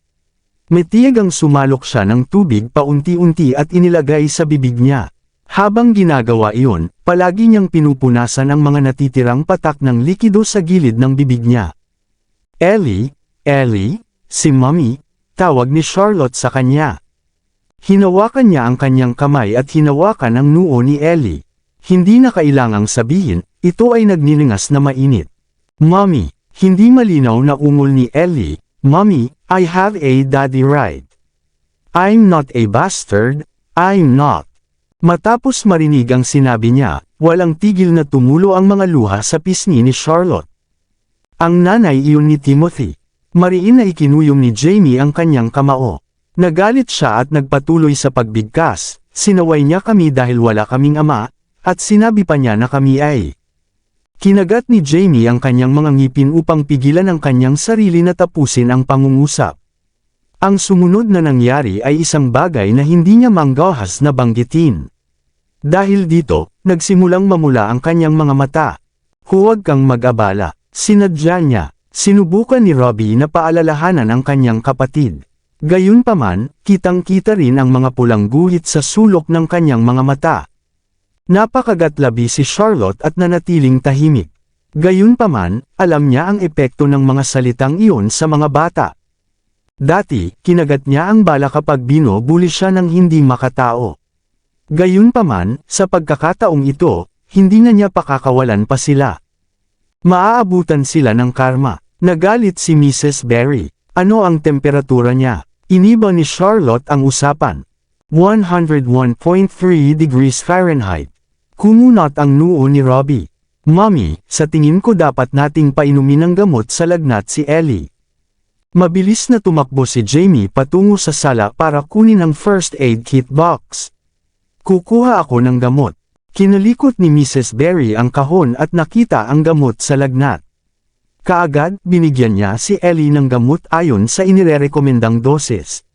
Matiyagang sumalok siya ng tubig paunti-unti at inilagay sa bibig niya. Habang ginagawa iyon, palagi niyang pinupunasan ang mga natitirang patak ng likido sa gilid ng bibig niya. Ellie, Ellie, si Mommy, tawag ni Charlotte sa kanya. Hinawakan niya ang kanyang kamay at hinawakan ang noo ni Ellie. Hindi na kailangang sabihin, ito ay nagniningas na mainit. Mommy, hindi malinaw na ungol ni Ellie, Mommy, I have a daddy right. I'm not a bastard, I'm not. Matapos marinig ang sinabi niya, walang tigil na tumulo ang mga luha sa pisngi ni Charlotte. Ang nanay iyon ni Timothy. Mariin na ikinuyom ni Jamie ang kanyang kamao. Nagalit siya at nagpatuloy sa pagbigkas, sinaway niya kami dahil wala kaming ama, at sinabi pa niya na kami ay. Kinagat ni Jamie ang kanyang mga ngipin upang pigilan ang kanyang sarili na tapusin ang pangungusap. Ang sumunod na nangyari ay isang bagay na hindi niya manggahas na banggitin. Dahil dito, nagsimulang mamula ang kanyang mga mata. Huwag kang mag-abala, sinadya niya. Sinubukan ni Robbie na paalalahanan ang kanyang kapatid. Gayunpaman, kitang-kita rin ang mga pulang guhit sa sulok ng kanyang mga mata. Napakagatlabi si Charlotte at nanatiling tahimik. Gayunpaman, alam niya ang epekto ng mga salitang iyon sa mga bata. Dati, kinagat niya ang bala kapag binubuli siya ng hindi makatao. Gayunpaman, sa pagkakataong ito, hindi na niya pakakawalan pa sila. Maaabutan sila ng karma. Nagalit si Mrs. Berry. Ano ang temperatura niya? Iniba ni Charlotte ang usapan. 101.3 degrees Fahrenheit. Kumunat ang noo ni Robbie. Mommy, sa tingin ko dapat nating painumin ng gamot sa lagnat si Ellie. Mabilis na tumakbo si Jamie patungo sa sala para kunin ang first aid kit box. Kukuha ako ng gamot. Kinalikot ni Mrs. Berry ang kahon at nakita ang gamot sa lagnat. Kaagad, binigyan niya si Ellie ng gamot ayon sa inirekomendang dosis.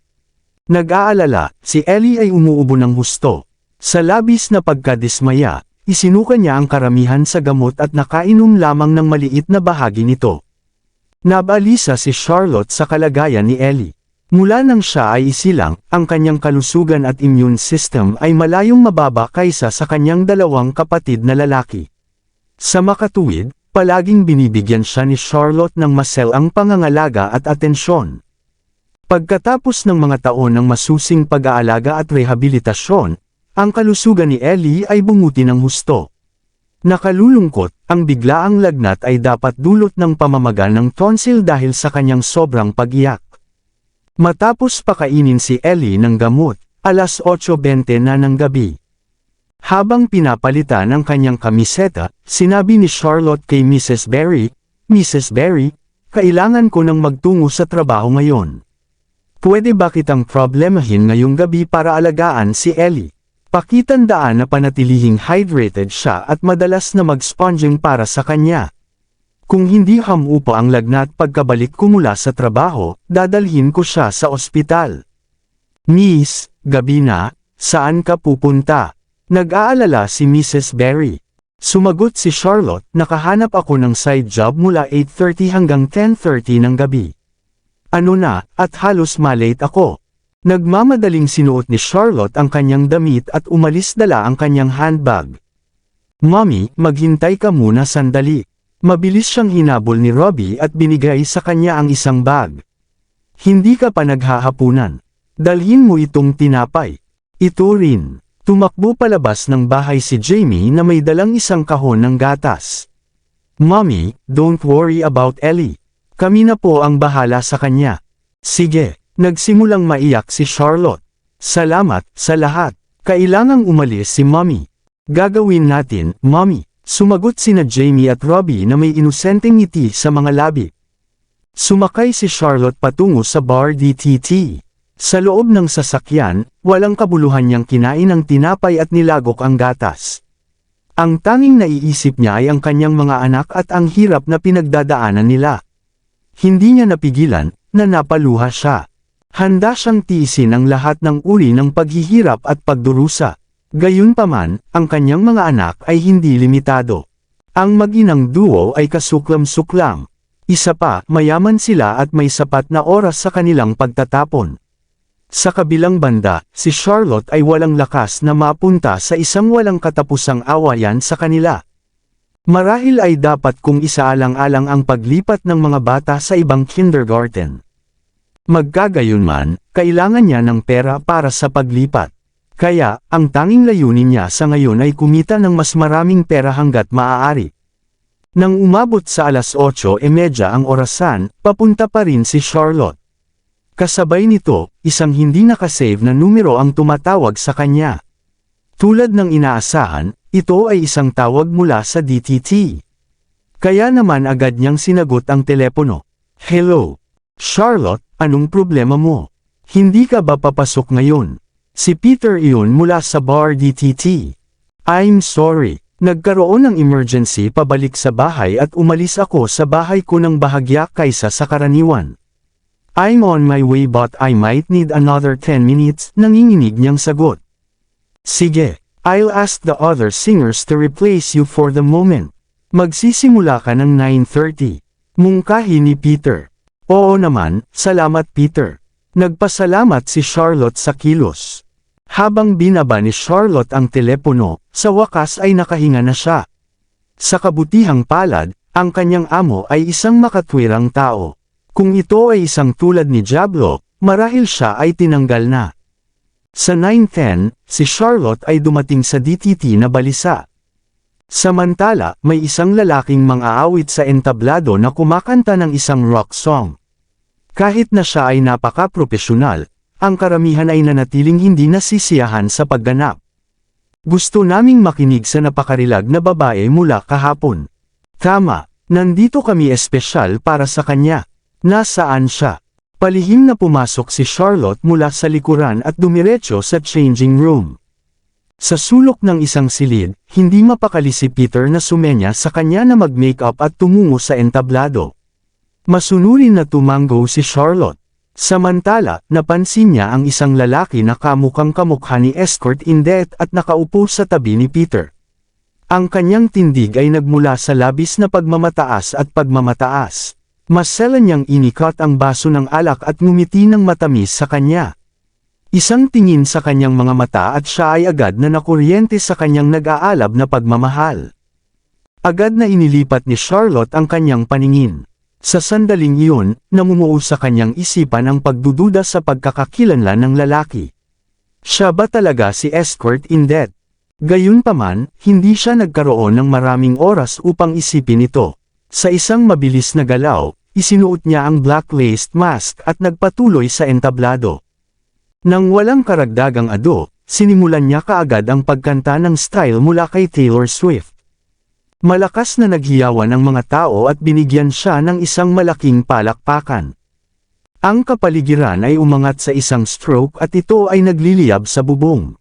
Nag-aalala, si Ellie ay umuubo ng husto. Sa labis na pagkadismaya, isinuka niya ang karamihan sa gamot at nakainom lamang ng maliit na bahagi nito. Nabalisa si Charlotte sa kalagayan ni Ellie. Mula nang siya ay isilang, ang kanyang kalusugan at immune system ay malayong mababa kaysa sa kanyang dalawang kapatid na lalaki. Sa makatuwid, palaging binibigyan siya ni Charlotte ng maselang pangangalaga at atensyon. Pagkatapos ng mga taon ng masusing pag-aalaga at rehabilitasyon, ang kalusugan ni Ellie ay bumuti ng husto. Nakalulungkot, ang biglaang lagnat ay dapat dulot ng pamamaga ng tonsil dahil sa kanyang sobrang pag-iyak. Matapos pakainin si Ellie ng gamot, 8:20 na ng gabi. Habang pinapalitan ang kanyang kamiseta, sinabi ni Charlotte kay Mrs. Berry, Mrs. Berry, kailangan ko nang magtungo sa trabaho ngayon. Pwede ba kitang problemahin ngayong gabi para alagaan si Ellie? Pakitandaan na panatilihing hydrated siya at madalas na mag-sponging para sa kanya. Kung hindi hamupa ang lagnat pagkabalik ko mula sa trabaho, dadalhin ko siya sa ospital. Miss, gabi na, saan ka pupunta? Nag-aalala si Mrs. Berry. Sumagot si Charlotte, nakahanap ako ng side job mula 8:30 hanggang 10:30 ng gabi. Ano na, at halos malate ako. Nagmamadaling sinuot ni Charlotte ang kanyang damit at umalis dala ang kanyang handbag. Mommy, maghintay ka muna sandali. Mabilis siyang hinabol ni Robbie at binigay sa kanya ang isang bag. Hindi ka pa naghahapunan. Dalhin mo itong tinapay. Ito rin. Tumakbo palabas ng bahay si Jamie na may dalang isang kahon ng gatas. Mommy, don't worry about Ellie. Kami na po ang bahala sa kanya. Sige, nagsimulang maiyak si Charlotte. Salamat sa lahat. Kailangang umalis si Mommy. Gagawin natin, Mommy. Sumagot sina Jamie at Robbie na may inosenteng ngiti sa mga labi. Sumakay si Charlotte patungo sa bar DTT. Sa loob ng sasakyan, walang kabuluhan niyang kinain ang tinapay at nilagok ang gatas. Ang tanging naiisip niya ay ang kanyang mga anak at ang hirap na pinagdadaanan nila. Hindi niya napigilan, na napaluha siya. Handa siyang tiisin ang lahat ng uri ng paghihirap at pagdurusa. Gayunpaman, ang kanyang mga anak ay hindi limitado. Ang mag-inang duo ay kasuklam-suklam. Isa pa, mayaman sila at may sapat na oras sa kanilang pagtatapon. Sa kabilang banda, si Charlotte ay walang lakas na mapunta sa isang walang katapusang awayan sa kanila. Marahil ay dapat kung isaalang-alang ang paglipat ng mga bata sa ibang kindergarten. Magkagayunman, kailangan niya ng pera para sa paglipat. Kaya, ang tanging layunin niya sa ngayon ay kumita ng mas maraming pera hanggat maaari. Nang umabot sa 8:30 ang orasan, papunta pa rin si Charlotte. Kasabay nito, isang hindi nakasave na numero ang tumatawag sa kanya. Tulad ng inaasahan, ito ay isang tawag mula sa DTT. Kaya naman agad niyang sinagot ang telepono. "Hello, Charlotte, anong problema mo? Hindi ka ba papasok ngayon?" Si Peter iyon mula sa bar DTT. "I'm sorry, nagkaroon ng emergency pabalik sa bahay at umalis ako sa bahay ko ng bahagya kaysa sa karaniwan. I'm on my way but I might need another 10 minutes, nanginginig niyang sagot. "Sige, I'll ask the other singers to replace you for the moment. Magsisimula ka ng 9:30. Mungkahi ni Peter. "Oo naman, salamat Peter." Nagpasalamat si Charlotte sa kilos. Habang binaba ni Charlotte ang telepono, sa wakas ay nakahinga na siya. Sa kabutihang palad, ang kanyang amo ay isang makatwirang tao. Kung ito ay isang tulad ni Diablo, marahil siya ay tinanggal na. Sa 9:10, si Charlotte ay dumating sa DTT na balisa. Samantala, may isang lalaking mang-aawit sa entablado na kumakanta ng isang rock song. Kahit na siya ay napaka-propesyonal, ang karamihan ay nanatiling hindi nasisiyahan sa pagganap. "Gusto naming makinig sa napakarilag na babae mula kahapon. Tama, nandito kami espesyal para sa kanya. Nasaan siya?" Palihim na pumasok si Charlotte mula sa likuran at dumiretso sa changing room. Sa sulok ng isang silid, hindi mapakali si Peter na sumenya sa kanya na mag-makeup at tumungo sa entablado. Masunurin na tumango si Charlotte. Samantala, napansin niya ang isang lalaki na kamukhang kamukha ni Escort Indet at nakaupo sa tabi ni Peter. Ang kanyang tindig ay nagmula sa labis na pagmamataas at pagmamataas. Masela niyang inikat ang baso ng alak at ngumiti ng matamis sa kanya. Isang tingin sa kanyang mga mata at siya ay agad na nakuryente sa kanyang nag-aalab na pagmamahal. Agad na inilipat ni Charlotte ang kanyang paningin. Sa sandaling iyon, namumuo sa kanyang isipan ang pagdududa sa pagkakakilanlan ng lalaki. Siya ba talaga si Escort Indet? Gayunpaman, hindi siya nagkaroon ng maraming oras upang isipin ito. Sa isang mabilis na galaw, isinuot niya ang black-laced mask at nagpatuloy sa entablado. Nang walang karagdagang ado, sinimulan niya kaagad ang pagkanta ng style mula kay Taylor Swift. Malakas na naghiyawan ang mga tao at binigyan siya ng isang malaking palakpakan. Ang kapaligiran ay umangat sa isang stroke at ito ay nagliliyab sa bubong.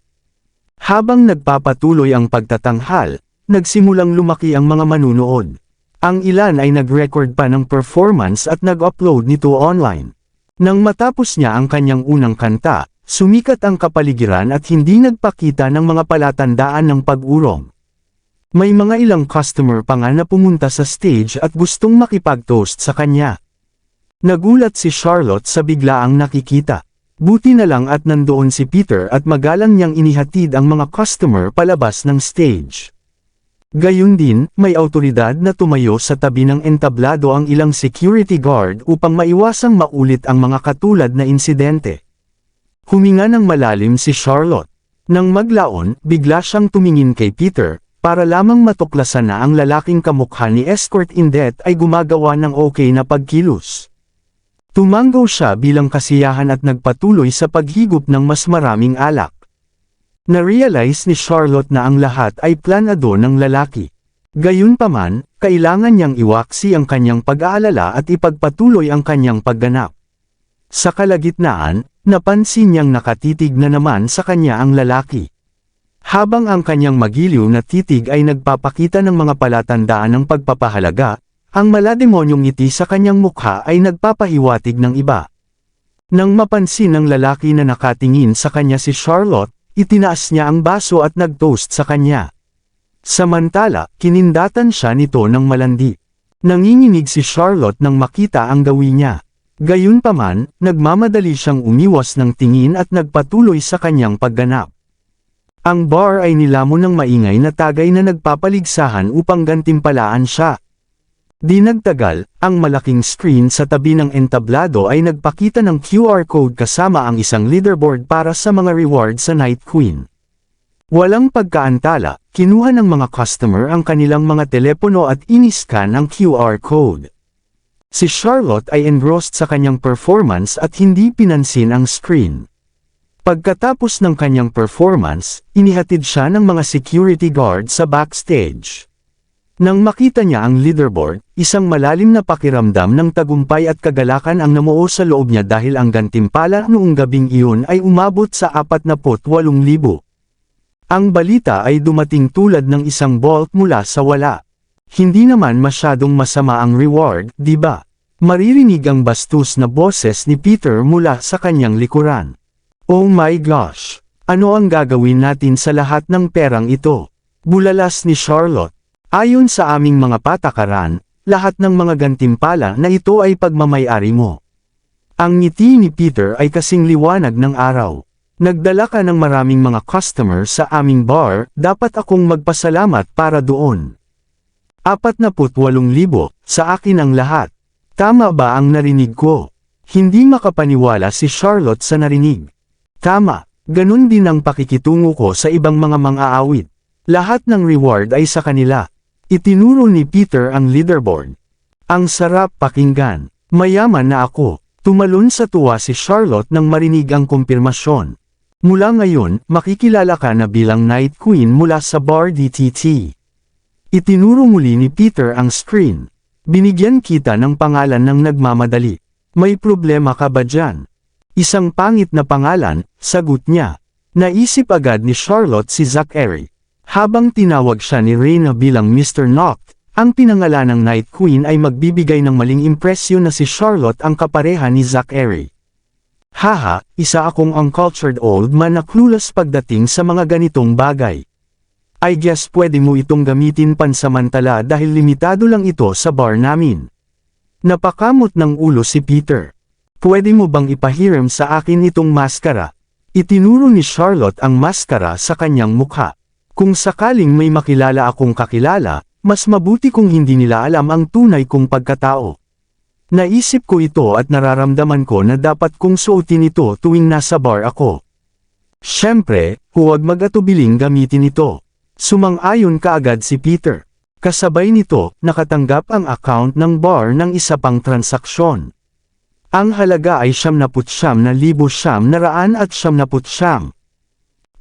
Habang nagpapatuloy ang pagtatanghal, nagsimulang lumaki ang mga manunood. Ang ilan ay nag-record pa ng performance at nag-upload nito online. Nang matapos niya ang kanyang unang kanta, sumikat ang kapaligiran at hindi nagpakita ng mga palatandaan ng pag-urong. May mga ilang customer pa nga na pumunta sa stage at gustong makipag-toast sa kanya. Nagulat si Charlotte sa biglaang nakikita. Buti na lang at nandoon si Peter at magalang niyang inihatid ang mga customer palabas ng stage. Gayun din, may awtoridad na tumayo sa tabi ng entablado ang ilang security guard upang maiwasang maulit ang mga katulad na insidente. Huminga ng malalim si Charlotte. Nang maglaon, bigla siyang tumingin kay Peter, para lamang matuklasan na ang lalaking kamukha ni Escort Indet ay gumagawa ng okay na pagkilos. Tumango siya bilang kasiyahan at nagpatuloy sa paghigop ng mas maraming alak. Na-realize ni Charlotte na ang lahat ay planado ng lalaki. Gayunpaman, kailangan niyang iwaksi ang kanyang pag-aalala at ipagpatuloy ang kanyang pagganap. Sa kalagitnaan, napansin niyang nakatitig na naman sa kanya ang lalaki. Habang ang kanyang magiliw na titig ay nagpapakita ng mga palatandaan ng pagpapahalaga, ang malademonyong ngiti sa kanyang mukha ay nagpapahiwatig ng iba. Nang mapansin ng lalaki na nakatingin sa kanya si Charlotte, itinaas niya ang baso at nag-toast sa kanya. Samantala, kinindatan siya nito ng malandi. Nanginginig si Charlotte nang makita ang gawin niya. Gayunpaman, nagmamadali siyang umiwas ng tingin at nagpatuloy sa kanyang pagganap. Ang bar ay nilamon ng maingay na tagay na nagpapaligsahan upang gantimpalaan siya. Di nagtagal, ang malaking screen sa tabi ng entablado ay nagpakita ng QR code kasama ang isang leaderboard para sa mga reward sa Night Queen. Walang pagkaantala, kinuha ng mga customer ang kanilang mga telepono at iniscan ang QR code. Si Charlotte ay engrossed sa kanyang performance at hindi pinansin ang screen. Pagkatapos ng kanyang performance, inihatid siya ng mga security guard sa backstage. Nang makita niya ang leaderboard, isang malalim na pakiramdam ng tagumpay at kagalakan ang namuo sa loob niya dahil ang gantimpala noong gabing iyon ay umabot sa 48,000. Ang balita ay dumating tulad ng isang bolt mula sa wala. Hindi naman masyadong masama ang reward, di ba? Maririnig ang bastos na boses ni Peter mula sa kanyang likuran. Oh my gosh! Ano ang gagawin natin sa lahat ng perang ito? Bulalas ni Charlotte. Ayon sa aming mga patakaran, lahat ng mga gantimpala na ito ay pagmamay-ari mo. Ang ngiti ni Peter ay kasing liwanag ng araw. Nagdala ka ng maraming mga customer sa aming bar, dapat akong magpasalamat para doon. 48,000, sa akin ang lahat. Tama ba ang narinig ko? Hindi makapaniwala si Charlotte sa narinig. Tama, ganun din ang pakikitungo ko sa ibang mga mang-aawit. Lahat ng reward ay sa kanila. Itinuro ni Peter ang leaderboard. Ang sarap pakinggan. Mayaman na ako. Tumalon sa tuwa si Charlotte nang marinig ang kumpirmasyon. Mula ngayon, makikilala ka na bilang Night Queen mula sa bar DTT. Itinuro muli ni Peter ang screen. Binigyan kita ng pangalan ng nagmamadali. May problema ka ba dyan? Isang pangit na pangalan, sagot niya. Naisip agad ni Charlotte si Zachary. Habang tinawag siya ni Reyna bilang Mr. Noct, ang pinangalan ng Night Queen ay magbibigay ng maling impresyon na si Charlotte ang kapareha ni Zachary. Haha, isa akong uncultured old man na clueless pagdating sa mga ganitong bagay. I guess pwede mo itong gamitin pansamantala dahil limitado lang ito sa bar namin. Napakamot ng ulo si Peter. Pwede mo bang ipahiram sa akin itong maskara? Itinuro ni Charlotte ang maskara sa kanyang mukha. Kung sakaling may makilala akong kakilala, mas mabuti kung hindi nila alam ang tunay kong pagkatao. Naisip ko ito at nararamdaman ko na dapat kong suotin ito tuwing nasa bar ako. Siyempre, huwag mag-atubiling gamitin ito. Sumang-ayon kaagad si Peter. Kasabay nito, nakatanggap ang account ng bar ng isa pang transaksyon. Ang halaga ay 79,999.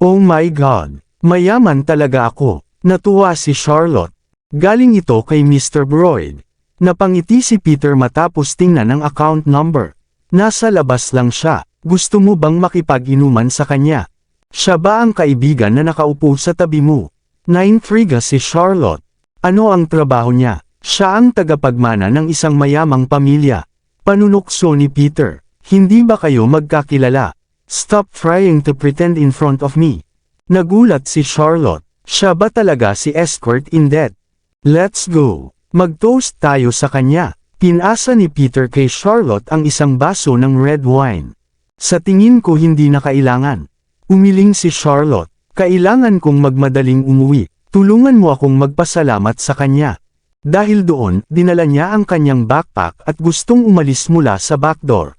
Oh my God! Mayaman talaga ako. Natuwa si Charlotte. Galing ito kay Mr. Broyd. Napangiti si Peter matapos tingnan ang account number. Nasa labas lang siya. Gusto mo bang makipag-inuman sa kanya? Siya ba ang kaibigan na nakaupo sa tabi mo? Naintriga si Charlotte. Ano ang trabaho niya? Siya ang tagapagmana ng isang mayamang pamilya. Panunukso ni Peter. Hindi ba kayo magkakilala? Stop trying to pretend in front of me. Nagulat si Charlotte. Siya ba talaga si escort in debt? Let's go. Mag-toast tayo sa kanya. Pinasa ni Peter kay Charlotte ang isang baso ng red wine. Sa tingin ko hindi na kailangan. Umiling si Charlotte. Kailangan kong magmadaling umuwi. Tulungan mo akong magpasalamat sa kanya. Dahil doon, dinala niya ang kanyang backpack at gustong umalis mula sa backdoor.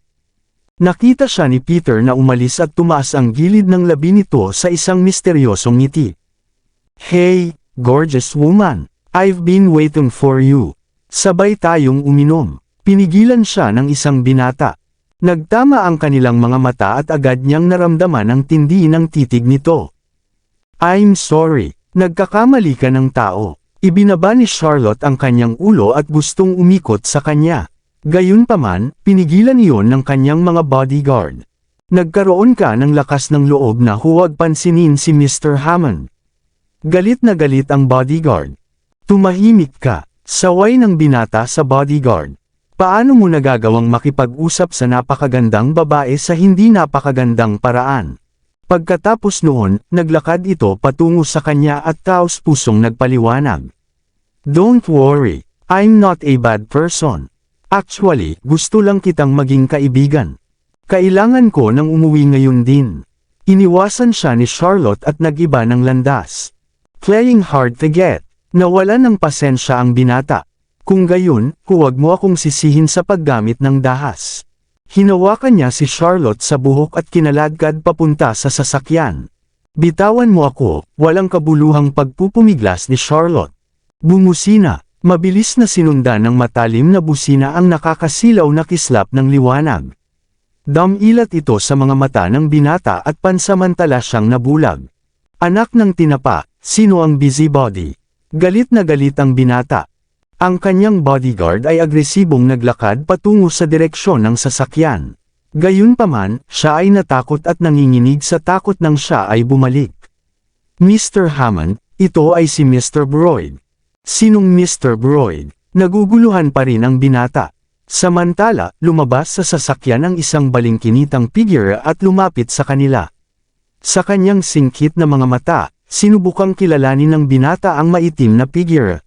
Nakita siya ni Peter na umalis at tumaas ang gilid ng labi nito sa isang misteryosong ngiti. Hey, gorgeous woman. I've been waiting for you. Sabay tayong uminom. Pinigilan siya ng isang binata. Nagtama ang kanilang mga mata at agad niyang naramdaman ang tindi ng titig nito. I'm sorry. Nagkakamali ka ng tao. Ibinaba ni Charlotte ang kanyang ulo at gustong umikot sa kanya. Gayunpaman, pinigilan iyon ng kanyang mga bodyguard. Nagkaroon ka ng lakas ng loob na huwag pansinin si Mr. Hammond. Galit na galit ang bodyguard. Tumahimik ka. Saway ng binata sa bodyguard. Paano mo nagagawang makipag-usap sa napakagandang babae sa hindi napakagandang paraan? Pagkatapos noon, naglakad ito patungo sa kanya at taos-pusong nagpaliwanag. Don't worry, I'm not a bad person. Actually, gusto lang kitang maging kaibigan. Kailangan ko nang umuwi ngayon din. Iniwasan siya ni Charlotte at nag-iba ng landas. Playing hard to get. Nawala ng pasensya ang binata. Kung gayon, huwag mo akong sisihin sa paggamit ng dahas. Hinawakan niya si Charlotte sa buhok at kinaladkad papunta sa sasakyan. Bitawan mo ako, walang kabuluhang pagpupumiglas ni Charlotte. Bumusina. Mabilis na sinundan ng matalim na busina ang nakakasilaw na kislap ng liwanag. Damilat ito sa mga mata ng binata at pansamantala siyang nabulag. Anak ng tinapa, sino ang busybody? Galit na galit ang binata. Ang kanyang bodyguard ay agresibong naglakad patungo sa direksyon ng sasakyan. Gayunpaman, siya ay natakot at nanginginig sa takot nang siya ay bumalik. Mr. Hammond, ito ay si Mr. Broyd. Sinong Mr. Broyd? Naguguluhan pa rin ang binata. Samantala, lumabas sa sasakyan ang isang balingkinitang figure at lumapit sa kanila. Sa kanyang singkit na mga mata, sinubukang kilalanin ng binata ang maitim na figure.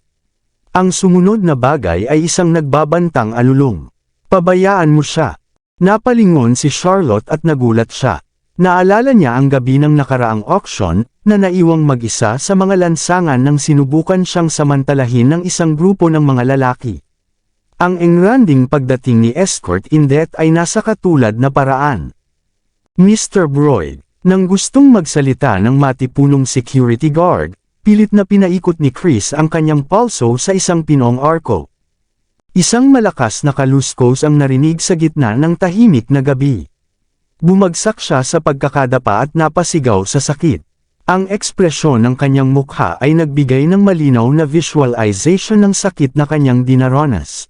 Ang sumunod na bagay ay isang nagbabantang alulong. Pabayaan mo siya. Napalingon si Charlotte at nagulat siya. Naalala niya ang gabi ng nakaraang auction, na naiwang mag-isa sa mga lansangan nang sinubukan siyang samantalahin ng isang grupo ng mga lalaki. Ang engranding pagdating ni Escort in Death ay nasa katulad na paraan. Mr. Broyd, nang gustong magsalita ng matipunong security guard, pilit na pinaikot ni Chris ang kanyang palso sa isang pinong arko. Isang malakas na kaluskos ang narinig sa gitna ng tahimik na gabi. Bumagsak siya sa pagkakadapa at napasigaw sa sakit. Ang ekspresyon ng kanyang mukha ay nagbigay ng malinaw na visualization ng sakit na kanyang dinaranas.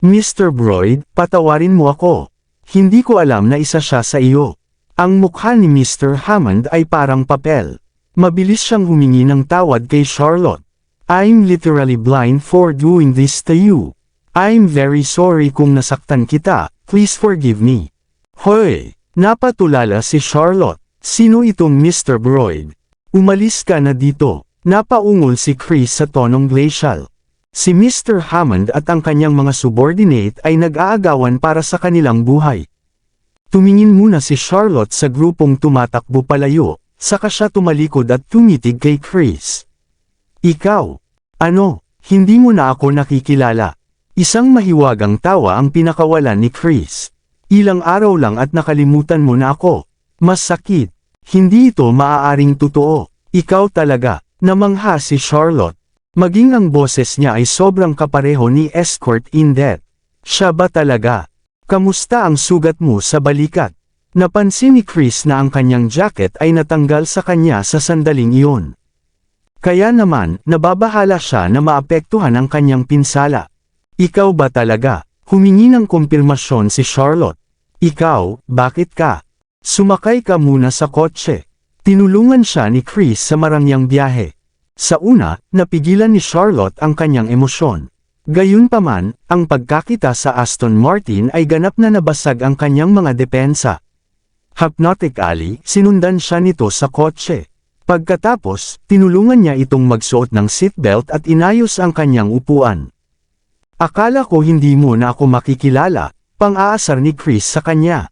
Mr. Broyd, patawarin mo ako. Hindi ko alam na isa siya sa iyo. Ang mukha ni Mr. Hammond ay parang papel. Mabilis siyang humingi ng tawad kay Charlotte. I'm literally blind for doing this to you. I'm very sorry kung nasaktan kita, please forgive me. Hoy! Napatulala si Charlotte. Sino itong Mr. Broyd? Umalis ka na dito. Napaungol si Chris sa tonong glacial. Si Mr. Hammond at ang kanyang mga subordinate ay nag-aagawan para sa kanilang buhay. Tumingin muna si Charlotte sa grupong tumatakbo palayo, saka siya tumalikod at tumitig kay Chris. Ikaw? Ano? Hindi mo na ako nakikilala. Isang mahiwagang tawa ang pinakawalan ni Chris. Ilang araw lang at nakalimutan mo na ako. Mas sakit. Hindi ito maaaring totoo. Ikaw talaga. Namangha si Charlotte. Maging ang boses niya ay sobrang kapareho ni Escort in Death. Siya ba talaga? Kamusta ang sugat mo sa balikat? Napansin ni Chris na ang kanyang jacket ay natanggal sa kanya sa sandaling iyon. Kaya naman, nababahala siya na maapektuhan ang kanyang pinsala. Ikaw ba talaga? Humingi ng kumpirmasyon si Charlotte. Ikaw, bakit ka? Sumakay ka muna sa kotse. Tinulungan siya ni Chris sa marangyang biyahe. Sa una, napigilan ni Charlotte ang kanyang emosyon. Gayunpaman, ang pagkakita sa Aston Martin ay ganap na nabasag ang kanyang mga depensa. Hypnotically, sinundan siya nito sa kotse. Pagkatapos, tinulungan niya itong magsuot ng seatbelt at inayos ang kanyang upuan. Akala ko hindi mo na ako makikilala, pang-aasar ni Chris sa kanya.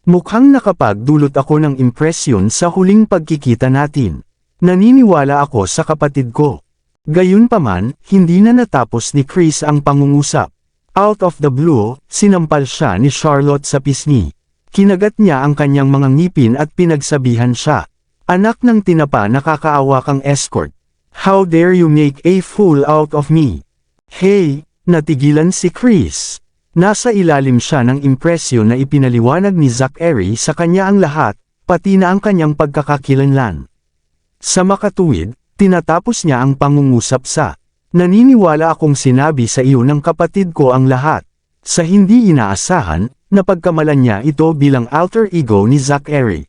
Mukhang nakapagdulot ako ng impresyon sa huling pagkikita natin. Naniniwala ako sa kapatid ko. Gayunpaman, hindi na natapos ni Chris ang pangungusap. Out of the blue, sinampal siya ni Charlotte sa pisngi. Kinagat niya ang kanyang mga ngipin at pinagsabihan siya. Anak ng tinapa, nakakaawa kang Escort. How dare you make a fool out of me? Hey, natigilan si Chris. Nasa ilalim siya ng impresyon na ipinaliwanag ni Zachary sa kanya ang lahat, pati na ang kanyang pagkakakilanlan. Sa makatuwid, tinatapos niya ang pangungusap sa, naniniwala akong sinabi sa iyo ng kapatid ko ang lahat. Sa hindi inaasahan, napagkamalan niya ito bilang alter ego ni Zachary.